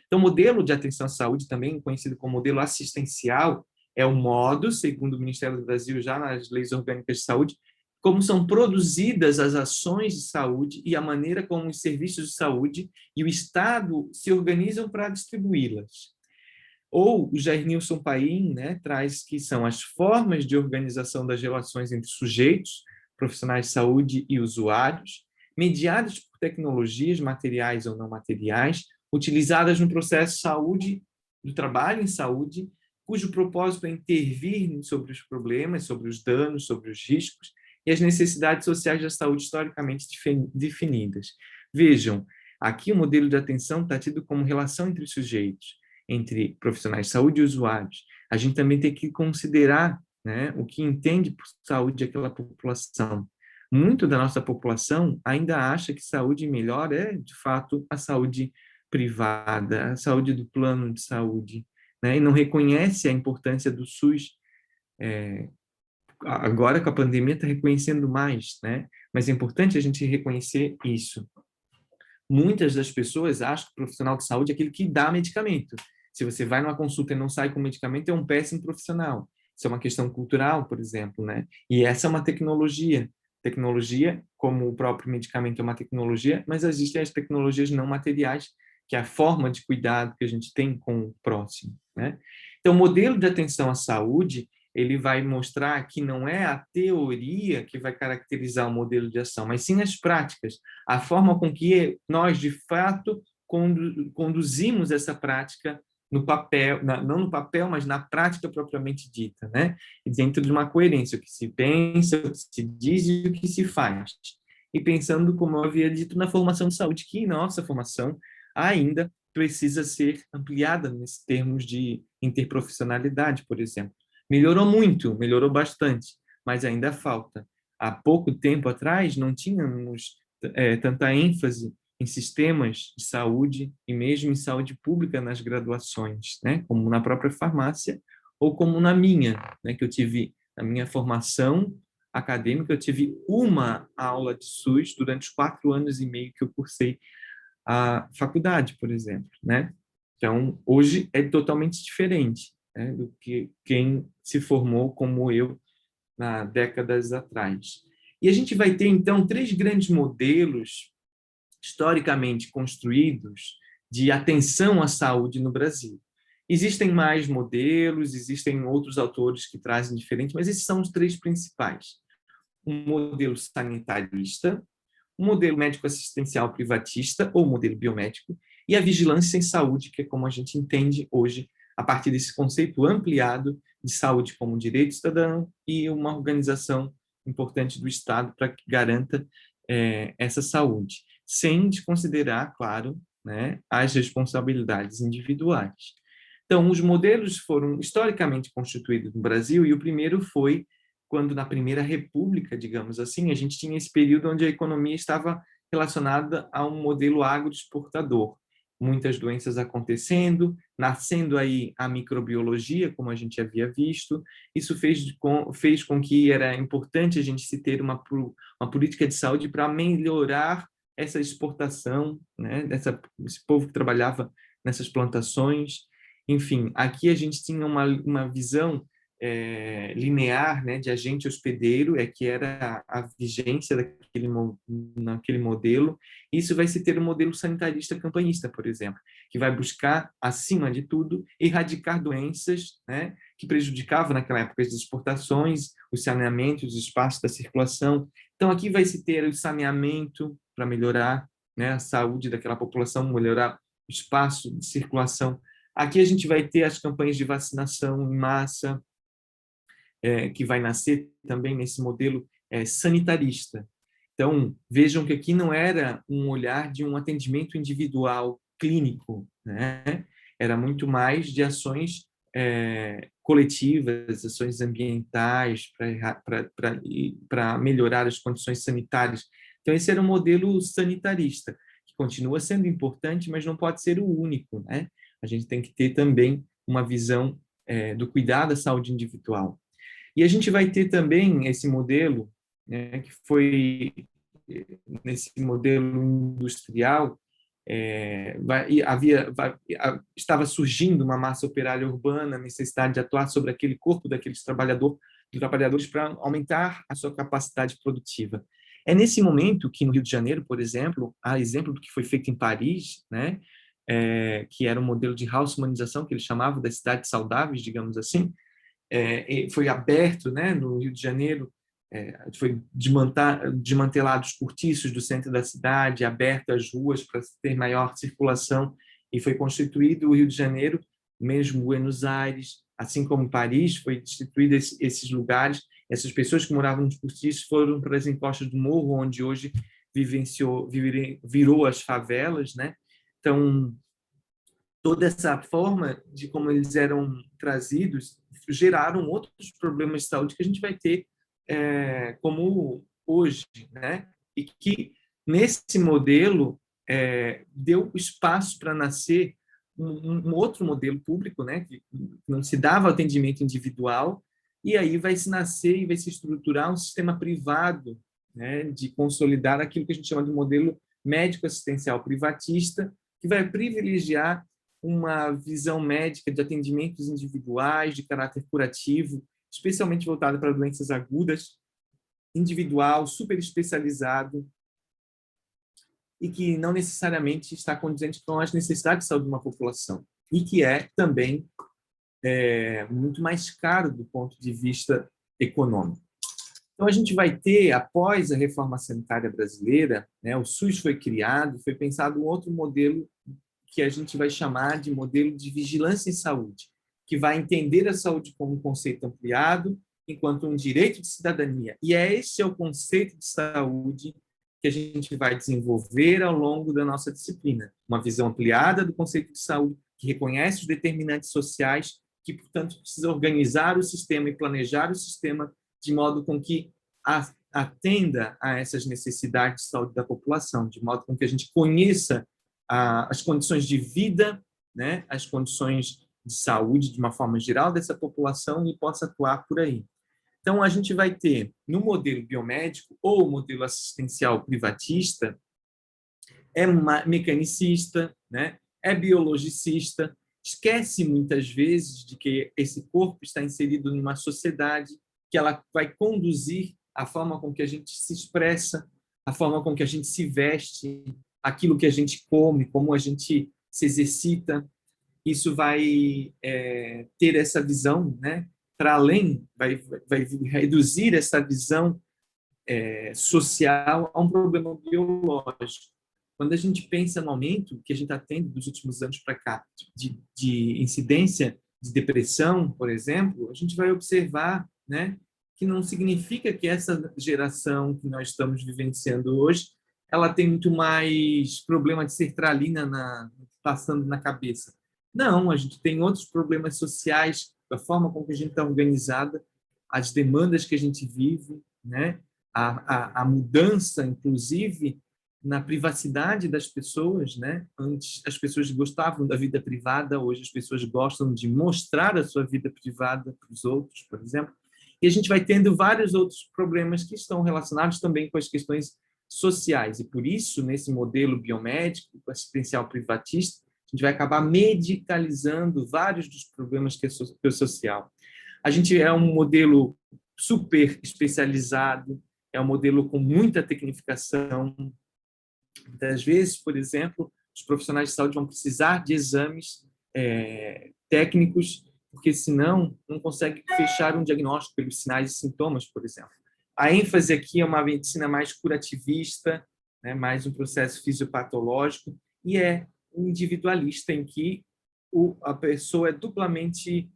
Então, o modelo de atenção à saúde, também conhecido como modelo assistencial, é o modo, segundo o Ministério do Brasil, já nas leis orgânicas de saúde, como são produzidas as ações de saúde e a maneira como os serviços de saúde e o Estado se organizam para distribuí-las. Ou o Jair Nilson Paim, né, traz que são as formas de organização das relações entre sujeitos, profissionais de saúde e usuários, mediadas por tecnologias materiais ou não materiais, utilizadas no processo de saúde, do trabalho em saúde, cujo propósito é intervir sobre os problemas, sobre os danos, sobre os riscos e as necessidades sociais da saúde historicamente definidas. Vejam, aqui o modelo de atenção está tido como relação entre sujeitos, entre profissionais de saúde e usuários. A gente também tem que considerar, né, o que entende por saúde aquela população. Muito da nossa população ainda acha que saúde melhor é, de fato, a saúde privada, a saúde do plano de saúde, né, e não reconhece a importância do SUS. Agora, com a pandemia, está reconhecendo mais, né? Mas é importante a gente reconhecer isso. Muitas das pessoas acham que o profissional de saúde é aquele que dá medicamento. Se você vai numa consulta e não sai com medicamento, é um péssimo profissional. Isso é uma questão cultural, por exemplo, né? E essa é uma tecnologia tecnologia, como o próprio medicamento é uma tecnologia, mas existem as tecnologias não materiais, que é a forma de cuidado que a gente tem com o próximo, né? Então, o modelo de atenção à saúde, ele vai mostrar que não é a teoria que vai caracterizar o modelo de ação, mas sim as práticas, a forma com que nós, de fato, conduzimos essa prática no papel, não no papel, mas na prática propriamente dita, né? E dentro de uma coerência, o que se pensa, o que se diz e o que se faz. E pensando, como eu havia dito, na formação de saúde, que nossa formação ainda precisa ser ampliada nesses termos de interprofissionalidade, por exemplo. Melhorou muito, melhorou bastante, mas ainda falta. Há pouco tempo atrás, não tínhamos tanta ênfase em sistemas de saúde e mesmo em saúde pública nas graduações, né? Como na própria farmácia ou como na minha, né? Que eu tive na minha formação acadêmica, eu tive uma aula de SUS durante os 4 anos e meio que eu cursei a faculdade, por exemplo, né? Então, hoje é totalmente diferente, né, do que quem se formou como eu na décadas atrás. E a gente vai ter, então, 3 grandes modelos historicamente construídos de atenção à saúde no Brasil. Existem mais modelos, existem outros autores que trazem diferentes, mas esses são os 3 principais. Um modelo sanitarista, um modelo médico-assistencial privatista ou modelo biomédico e a vigilância em saúde, que é como a gente entende hoje a partir desse conceito ampliado de saúde como direito cidadão e uma organização importante do Estado para que garanta essa saúde, sem desconsiderar, claro, né, as responsabilidades individuais. Então, os modelos foram historicamente constituídos no Brasil e o primeiro foi quando na Primeira República, digamos assim, a gente tinha esse período onde a economia estava relacionada a um modelo agroexportador. Muitas doenças acontecendo, nascendo aí a microbiologia, como a gente havia visto. Isso fez com que era importante a gente se ter uma política de saúde para melhorar essa exportação, né, esse povo que trabalhava nessas plantações. Enfim, aqui a gente tinha uma visão linear, né, de agente hospedeiro, que era a vigência naquele modelo. Isso vai se ter um modelo sanitarista campanhista, por exemplo, que vai buscar, acima de tudo, erradicar doenças, né, que prejudicavam naquela época as exportações, os saneamentos, os espaços da circulação. Então, aqui vai se ter o saneamento para melhorar, né, a saúde daquela população, melhorar o espaço de circulação. Aqui a gente vai ter as campanhas de vacinação em massa, que vai nascer também nesse modelo sanitarista. Então, vejam que aqui não era um olhar de um atendimento individual clínico, né? Era muito mais de ações coletivas, ações ambientais para melhorar as condições sanitárias. Então, esse era um modelo sanitarista, que continua sendo importante, mas não pode ser o único, né? A gente tem que ter também uma visão do cuidado da saúde individual. E a gente vai ter também esse modelo, né, que foi nesse modelo industrial, estava surgindo uma massa operária urbana, a necessidade de atuar sobre aquele corpo daqueles trabalhadores para aumentar a sua capacidade produtiva. É nesse momento que no Rio de Janeiro, por exemplo, há exemplo do que foi feito em Paris, né, que era um modelo de haussmannização, que eles chamavam das cidades saudáveis, digamos assim, foi aberto, né, no Rio de Janeiro, foi desmantelado os cortiços do centro da cidade, aberto as ruas para ter maior circulação, e foi constituído o Rio de Janeiro, mesmo Buenos Aires, assim como Paris, foi destituído esses lugares. Essas pessoas que moravam nos cortiços foram para as encostas do morro, onde hoje virou as favelas, né? Então, toda essa forma de como eles eram trazidos geraram outros problemas de saúde que a gente vai ter como hoje, né? E que nesse modelo deu espaço para nascer um outro modelo público, né? Que não se dava atendimento individual, e aí vai se nascer e vai se estruturar um sistema privado, né? De consolidar aquilo que a gente chama de modelo médico-assistencial privatista, que vai privilegiar uma visão médica de atendimentos individuais, de caráter curativo, especialmente voltada para doenças agudas, individual, super especializado, e que não necessariamente está condizente com as necessidades de saúde de uma população, e que é também muito mais caro do ponto de vista econômico. Então, a gente vai ter, após a reforma sanitária brasileira, né, o SUS foi criado, foi pensado um outro modelo que a gente vai chamar de modelo de vigilância em saúde, que vai entender a saúde como um conceito ampliado, enquanto um direito de cidadania. E esse é o conceito de saúde que a gente vai desenvolver ao longo da nossa disciplina. Uma visão ampliada do conceito de saúde, que reconhece os determinantes sociais, que, portanto, precisa organizar o sistema e planejar o sistema de modo com que atenda a essas necessidades de saúde da população, de modo com que a gente conheça as condições de vida, né, as condições de saúde, de uma forma geral, dessa população e possa atuar por aí. Então, a gente vai ter, no modelo biomédico ou modelo assistencial privatista, é mecanicista, né, é biologicista, esquece muitas vezes de que esse corpo está inserido numa sociedade, que ela vai conduzir a forma com que a gente se expressa, a forma com que a gente se veste, aquilo que a gente come, como a gente se exercita. Isso vai ter essa visão, né? Para além, vai reduzir essa visão social a um problema biológico. Quando a gente pensa no aumento que a gente está tendo dos últimos anos para cá de incidência de depressão, por exemplo, a gente vai observar, né, que não significa que essa geração que nós estamos vivenciando hoje ela tem muito mais problema de sertralina passando na cabeça. Não, a gente tem outros problemas sociais, da forma como que a gente está organizada, as demandas que a gente vive, né? A mudança, inclusive, na privacidade das pessoas, né? Antes as pessoas gostavam da vida privada, hoje as pessoas gostam de mostrar a sua vida privada para os outros, por exemplo. E a gente vai tendo vários outros problemas que estão relacionados também com as questões sociais. E por isso, nesse modelo biomédico, assistencial privatista, a gente vai acabar medicalizando vários dos problemas que é social. A gente é um modelo super especializado, é um modelo com muita tecnificação. Muitas vezes, por exemplo, os profissionais de saúde vão precisar de exames técnicos, porque senão não consegue fechar um diagnóstico pelos sinais e sintomas, por exemplo. A ênfase aqui é uma medicina mais curativista, né, mais um processo fisiopatológico, e é um individualista, em que a pessoa é duplamente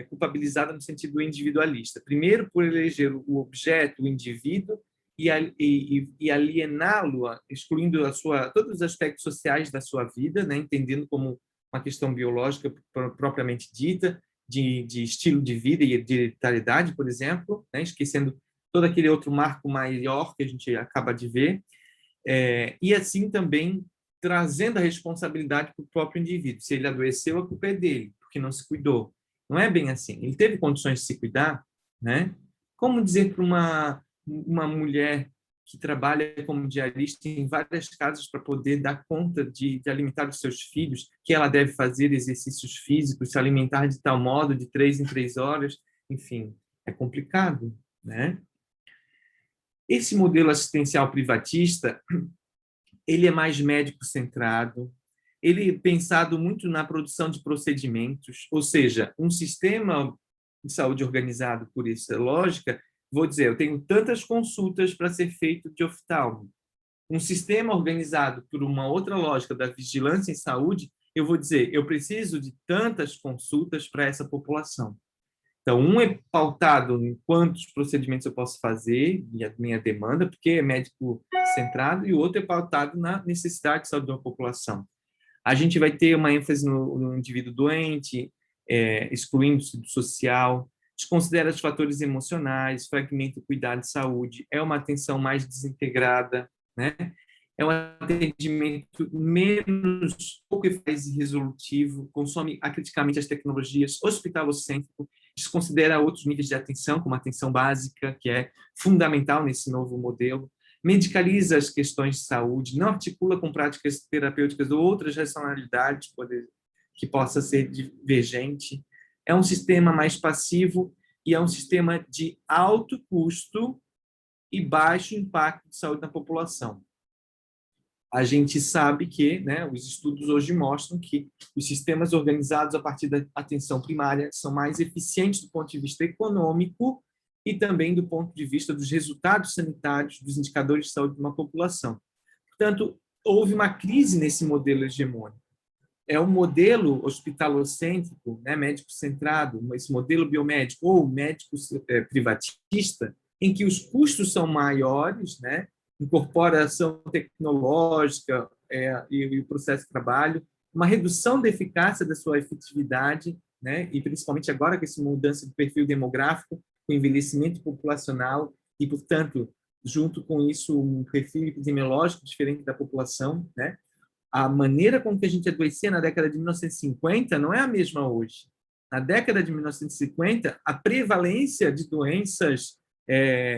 culpabilizada no sentido individualista. Primeiro, por eleger o objeto, o indivíduo, e aliená-lo, excluindo todos os aspectos sociais da sua vida, né, entendendo como uma questão biológica propriamente dita, de estilo de vida e de hereditariedade, por exemplo, né, esquecendo todo aquele outro marco maior que a gente acaba de ver, e assim também trazendo a responsabilidade para o próprio indivíduo. Se ele adoeceu, a culpa é dele, porque não se cuidou. Não é bem assim. Ele teve condições de se cuidar, né? Como dizer para uma mulher que trabalha como diarista em várias casas para poder dar conta de alimentar os seus filhos, que ela deve fazer exercícios físicos, se alimentar de tal modo, de 3 em 3 horas, enfim, é complicado, né? Esse modelo assistencial privatista, ele é mais médico-centrado, ele é pensado muito na produção de procedimentos, ou seja, um sistema de saúde organizado por essa lógica, vou dizer, eu tenho tantas consultas para ser feito de oftalmo. Um sistema organizado por uma outra lógica da vigilância em saúde, eu vou dizer, eu preciso de tantas consultas para essa população. Então, um é pautado em quantos procedimentos eu posso fazer, e a minha demanda, porque é médico centrado, e o outro é pautado na necessidade de saúde da população. A gente vai ter uma ênfase no indivíduo doente, excluindo-se do social, desconsidera os fatores emocionais, fragmenta o cuidado de saúde, é uma atenção mais desintegrada, né? É um atendimento menos pouco eficaz e resolutivo, consome acriticamente as tecnologias, hospitalocêntrico, desconsidera outros níveis de atenção, como a atenção básica, que é fundamental nesse novo modelo, medicaliza as questões de saúde, não articula com práticas terapêuticas ou outras racionalidades que possa ser divergente. É um sistema mais passivo e é um sistema de alto custo e baixo impacto de saúde na população. A gente sabe que, né, os estudos hoje mostram que os sistemas organizados a partir da atenção primária são mais eficientes do ponto de vista econômico e também do ponto de vista dos resultados sanitários, dos indicadores de saúde de uma população. Portanto, houve uma crise nesse modelo hegemônico. É um modelo hospitalocêntrico, né, médico-centrado, esse modelo biomédico ou médico privatista, em que os custos são maiores, né, incorporação tecnológica e o processo de trabalho, uma redução da eficácia da sua efetividade, né, e principalmente agora com essa mudança de perfil demográfico, com envelhecimento populacional e, portanto, junto com isso, um perfil epidemiológico diferente da população, né? A maneira como que a gente adoecia na década de 1950 não é a mesma hoje. Na década de 1950, a prevalência de doenças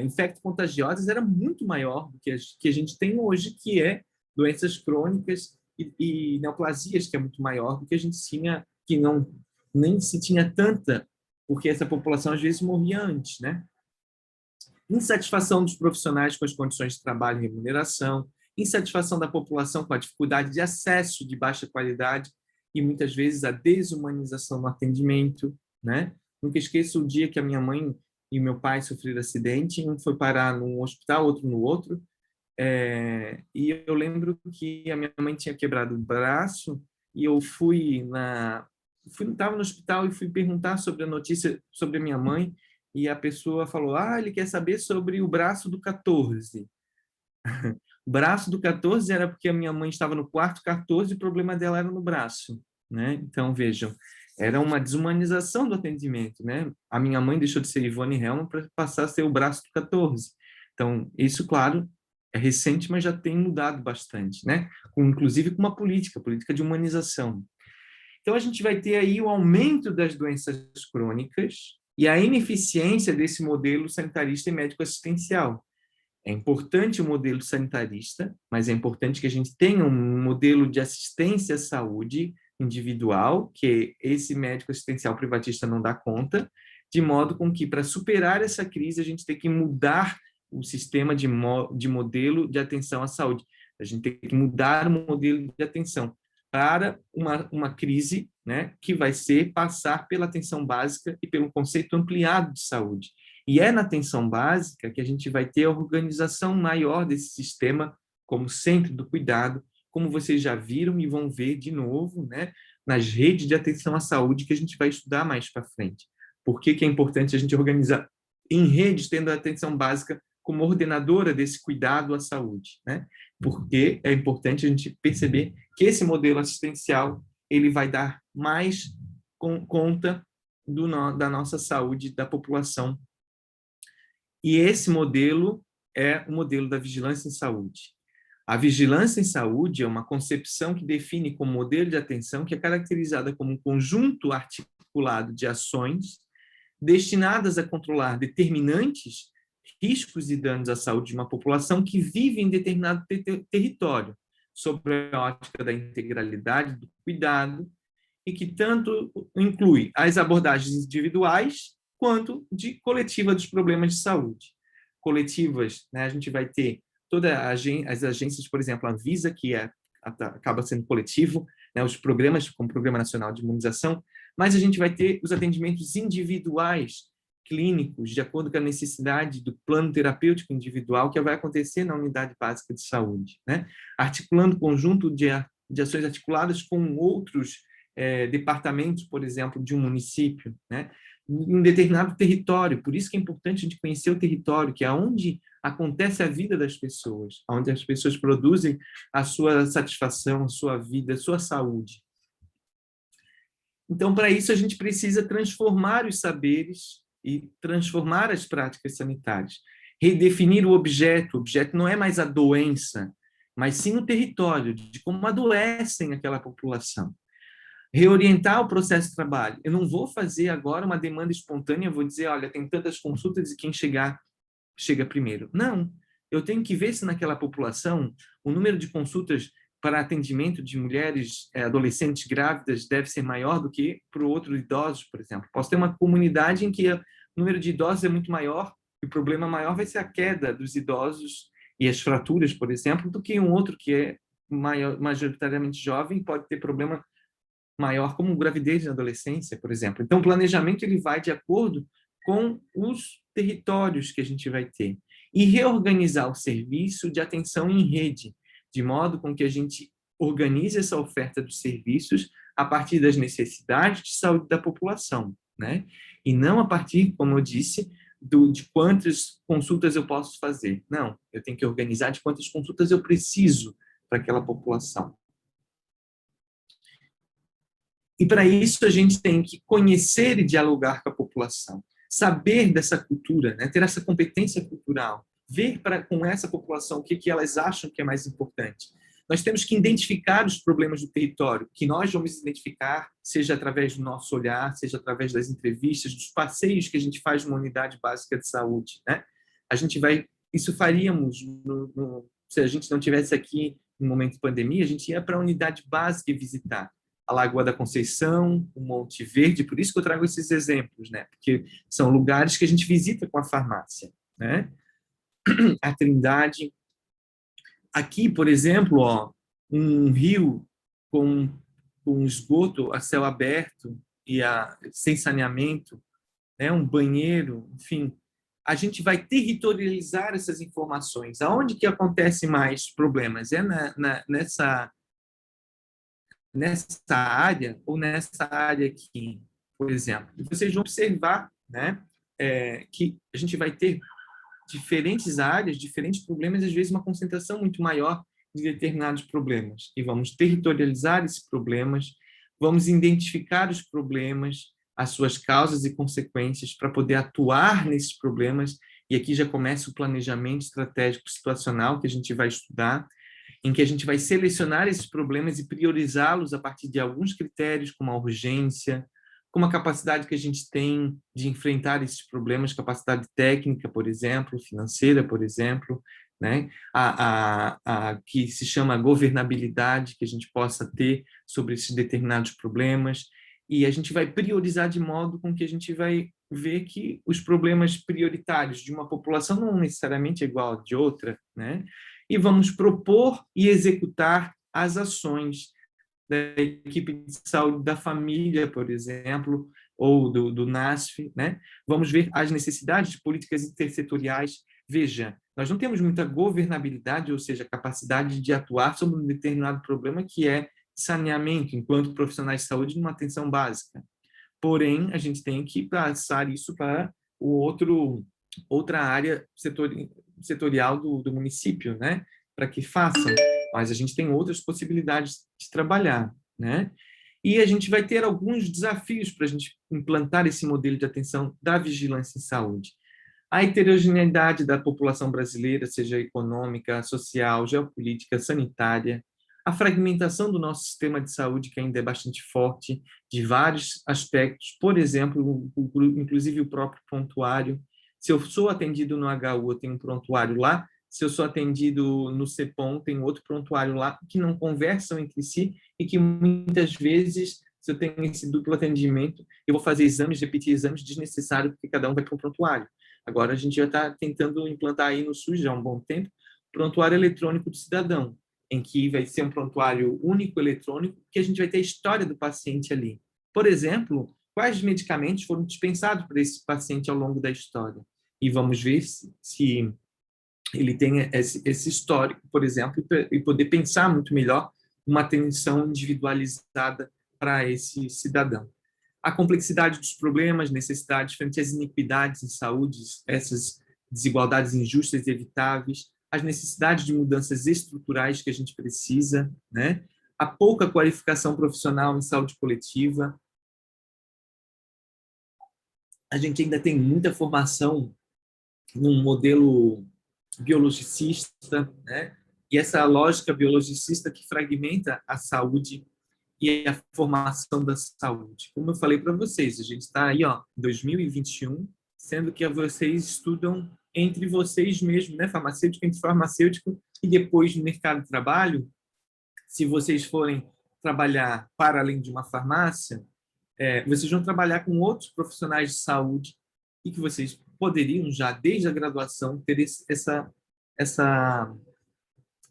infecto-contagiosas era muito maior do que a gente tem hoje, que é doenças crônicas e neoplasias, que é muito maior do que a gente tinha, que não nem se tinha tanta, porque essa população às vezes morria antes, né? Insatisfação dos profissionais com as condições de trabalho e remuneração, insatisfação da população com a dificuldade de acesso de baixa qualidade e muitas vezes a desumanização no atendimento, né? Nunca esqueço o dia que a minha mãe e meu pai sofreram acidente, um foi parar num hospital, outro no outro, e eu lembro que a minha mãe tinha quebrado o braço e eu estava no hospital e fui perguntar sobre a notícia sobre a minha mãe e a pessoa falou, ele quer saber sobre o braço do 14. O braço do 14 era porque a minha mãe estava no quarto 14 e o problema dela era no braço, né? Então, vejam, era uma desumanização do atendimento, né? A minha mãe deixou de ser Ivone Helman para passar a ser o braço do 14. Então, isso, claro, é recente, mas já tem mudado bastante, né? Inclusive com uma política de humanização. Então, a gente vai ter aí o aumento das doenças crônicas e a ineficiência desse modelo sanitarista e médico-assistencial. É importante o modelo sanitarista, mas é importante que a gente tenha um modelo de assistência à saúde individual, que esse médico assistencial privatista não dá conta, de modo com que, para superar essa crise, a gente tem que mudar o sistema de modelo de atenção à saúde. A gente tem que mudar o modelo de atenção para uma crise, né, que vai ser passar pela atenção básica e pelo conceito ampliado de saúde. E é na atenção básica que a gente vai ter a organização maior desse sistema como centro do cuidado, como vocês já viram e vão ver de novo, né, nas redes de atenção à saúde que a gente vai estudar mais para frente. Por que é importante a gente organizar em redes, tendo a atenção básica como ordenadora desse cuidado à saúde, né? Porque é importante a gente perceber que esse modelo assistencial ele vai dar mais conta da nossa saúde da população. E esse modelo é o modelo da vigilância em saúde. A vigilância em saúde é uma concepção que define como modelo de atenção que é caracterizada como um conjunto articulado de ações destinadas a controlar determinantes, riscos e danos à saúde de uma população que vive em determinado território, sobre a ótica da integralidade, do cuidado, e que tanto inclui as abordagens individuais quanto de coletiva dos problemas de saúde. Coletivas, né, a gente vai ter todas as agências, por exemplo, a Anvisa, que acaba sendo coletivo, né, os programas, como o Programa Nacional de Imunização, mas a gente vai ter os atendimentos individuais, clínicos, de acordo com a necessidade do plano terapêutico individual que vai acontecer na unidade básica de saúde, né? Articulando conjunto de ações articuladas com outros departamentos, por exemplo, de um município, né? Em um determinado território. Por isso que é importante a gente conhecer o território, que é onde acontece a vida das pessoas, onde as pessoas produzem a sua satisfação, a sua vida, a sua saúde. Então, para isso, a gente precisa transformar os saberes e transformar as práticas sanitárias. Redefinir o objeto. O objeto não é mais a doença, mas sim o território, de como adoecem aquela população. Reorientar o processo de trabalho. Eu não vou fazer agora uma demanda espontânea, vou dizer, olha, tem tantas consultas e quem chega primeiro. Não. Eu tenho que ver se naquela população o número de consultas para atendimento de mulheres adolescentes grávidas deve ser maior do que para o outro idosos, por exemplo. Posso ter uma comunidade em que o número de idosos é muito maior o problema maior vai ser a queda dos idosos e as fraturas, por exemplo, do que um outro que é majoritariamente jovem pode ter problema maior, como gravidez na adolescência, por exemplo. Então, o planejamento ele vai de acordo com os territórios que a gente vai ter. E reorganizar o serviço de atenção em rede, de modo com que a gente organize essa oferta dos serviços a partir das necessidades de saúde da população, né? E não a partir, como eu disse, de quantas consultas eu posso fazer. Não, eu tenho que organizar de quantas consultas eu preciso para aquela população. E para isso a gente tem que conhecer e dialogar com a população, saber dessa cultura, né? Ter essa competência cultural, ver com essa população o que elas acham que é mais importante. Nós temos que identificar os problemas do território, que nós vamos identificar, seja através do nosso olhar, seja através das entrevistas, dos passeios que a gente faz numa unidade básica de saúde, né? A gente vai, isso faríamos se a gente não tivesse aqui no momento de pandemia, a gente ia para a unidade básica e visitar a Lagoa da Conceição, o Monte Verde, por isso que eu trago esses exemplos, né? Porque são lugares que a gente visita com a farmácia, né? A Trindade. Aqui, por exemplo, ó, um rio com esgoto a céu aberto e sem saneamento, né? Um banheiro, enfim. A gente vai territorializar essas informações. Aonde que acontece mais problemas? É nessa área ou nessa área aqui, por exemplo. E vocês vão observar, né, que a gente vai ter diferentes áreas, diferentes problemas, às vezes uma concentração muito maior de determinados problemas. E vamos territorializar esses problemas, vamos identificar os problemas, as suas causas e consequências para poder atuar nesses problemas. E aqui já começa o planejamento estratégico situacional que a gente vai estudar, em que a gente vai selecionar esses problemas e priorizá-los a partir de alguns critérios, como a urgência, como a capacidade que a gente tem de enfrentar esses problemas, capacidade técnica, por exemplo, financeira, por exemplo, né? Que se chama governabilidade, que a gente possa ter sobre esses determinados problemas, e a gente vai priorizar de modo com que a gente vai ver que os problemas prioritários de uma população não necessariamente é igual a de outra, né? E vamos propor e executar as ações da equipe de saúde da família, por exemplo, ou do NASF, né? Vamos ver as necessidades de políticas intersetoriais. Veja, nós não temos muita governabilidade, ou seja, capacidade de atuar sobre um determinado problema que é saneamento, enquanto profissionais de saúde, numa atenção básica. Porém, a gente tem que passar isso para outra área setorial do município, né? Para que façam. Mas a gente tem outras possibilidades de trabalhar, né? E a gente vai ter alguns desafios para a gente implantar esse modelo de atenção da vigilância em saúde. A heterogeneidade da população brasileira, seja econômica, social, geopolítica, sanitária, a fragmentação do nosso sistema de saúde, que ainda é bastante forte, de vários aspectos, por exemplo, inclusive o próprio prontuário. Se eu sou atendido no HU, eu tenho um prontuário lá. Se eu sou atendido no CEPOM, tem outro prontuário lá, que não conversam entre si e que muitas vezes, se eu tenho esse duplo atendimento, eu vou fazer exames, repetir exames desnecessários, porque cada um vai para um prontuário. Agora a gente já está tentando implantar aí no SUS já há um bom tempo, prontuário eletrônico do cidadão, em que vai ser um prontuário único eletrônico, que a gente vai ter a história do paciente ali. Por exemplo, quais medicamentos foram dispensados para esse paciente ao longo da história. E vamos ver se ele tem esse histórico, por exemplo, e poder pensar muito melhor uma atenção individualizada para esse cidadão. A complexidade dos problemas, necessidades frente às iniquidades em saúde, essas desigualdades injustas e evitáveis, as necessidades de mudanças estruturais que a gente precisa, né? A pouca qualificação profissional em saúde coletiva. A gente ainda tem muita formação num modelo biologicista, né? E essa lógica biologicista que fragmenta a saúde e a formação da saúde. Como eu falei para vocês, a gente está aí, ó, em 2021, sendo que vocês estudam entre vocês mesmos, né? Farmacêutico entre farmacêutico, e depois no mercado de trabalho, se vocês forem trabalhar para além de uma farmácia, vocês vão trabalhar com outros profissionais de saúde e que vocês poderiam já, desde a graduação, ter essa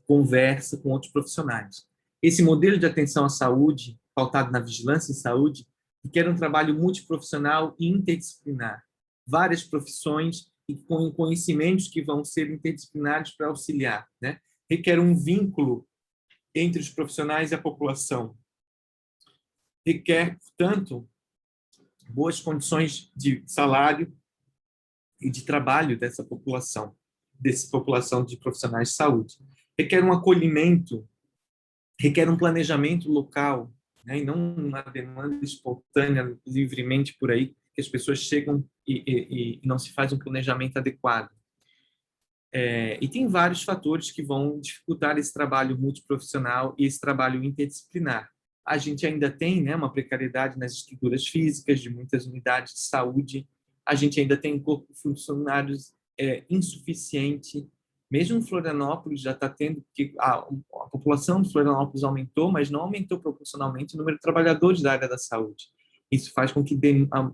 conversa com outros profissionais. Esse modelo de atenção à saúde, pautado na vigilância em saúde, requer um trabalho multiprofissional e interdisciplinar. Várias profissões e com conhecimentos que vão ser interdisciplinares para auxiliar, né? Requer um vínculo entre os profissionais e a população. Requer, portanto, boas condições de salário e de trabalho dessa população de profissionais de saúde. Requer um acolhimento, requer um planejamento local, né, e não uma demanda espontânea, livremente por aí, que as pessoas chegam e não se faz um planejamento adequado. E tem vários fatores que vão dificultar esse trabalho multiprofissional e esse trabalho interdisciplinar. A gente ainda tem, né, uma precariedade nas estruturas físicas de muitas unidades de saúde, a gente ainda tem um corpo de funcionários insuficiente. Mesmo em Florianópolis já está tendo, porque a população de Florianópolis aumentou, mas não aumentou proporcionalmente o número de trabalhadores da área da saúde. Isso faz com que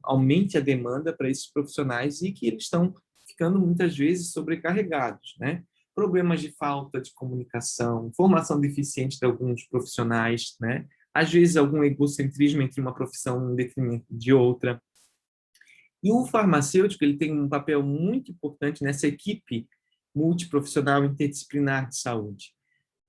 aumente a demanda para esses profissionais e que eles estão ficando muitas vezes sobrecarregados, né? Problemas de falta de comunicação, formação deficiente de alguns profissionais, né? Às vezes algum egocentrismo entre uma profissão em detrimento de outra. E o farmacêutico, ele tem um papel muito importante nessa equipe multiprofissional interdisciplinar de saúde.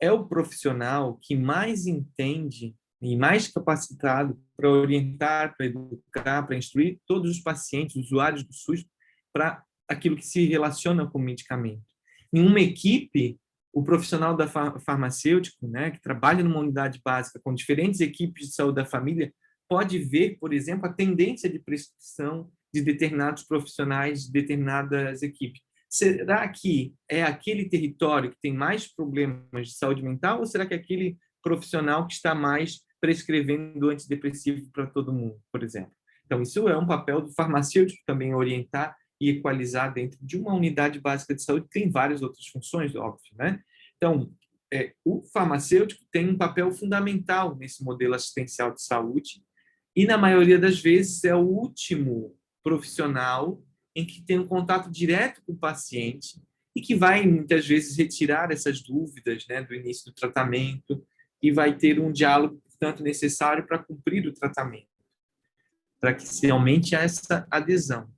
É o profissional que mais entende e mais capacitado para orientar, para educar, para instruir todos os pacientes, usuários do SUS, para aquilo que se relaciona com o medicamento. Em uma equipe, o profissional da farmacêutico, né, que trabalha numa unidade básica com diferentes equipes de saúde da família, pode ver, por exemplo, a tendência de prescrição de determinados profissionais, de determinadas equipes. Será que é aquele território que tem mais problemas de saúde mental ou será que é aquele profissional que está mais prescrevendo antidepressivo para todo mundo, por exemplo? Então, isso é um papel do farmacêutico também, orientar e equalizar dentro de uma unidade básica de saúde. Tem várias outras funções, óbvio, né? Então, o farmacêutico tem um papel fundamental nesse modelo assistencial de saúde e, na maioria das vezes, é o último profissional em que tem um contato direto com o paciente e que vai, muitas vezes, retirar essas dúvidas, né, do início do tratamento e vai ter um diálogo, portanto, necessário para cumprir o tratamento, para que se aumente essa adesão.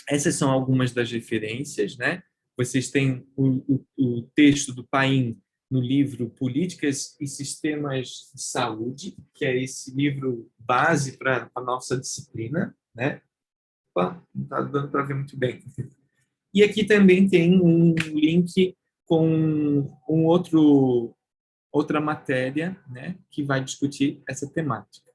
Essas são algumas das referências, né? Vocês têm o texto do Paim no livro Políticas e Sistemas de Saúde, que é esse livro base para a nossa disciplina, né? Opa, não está dando para ver muito bem. E aqui também tem um link com outra matéria, né, que vai discutir essa temática.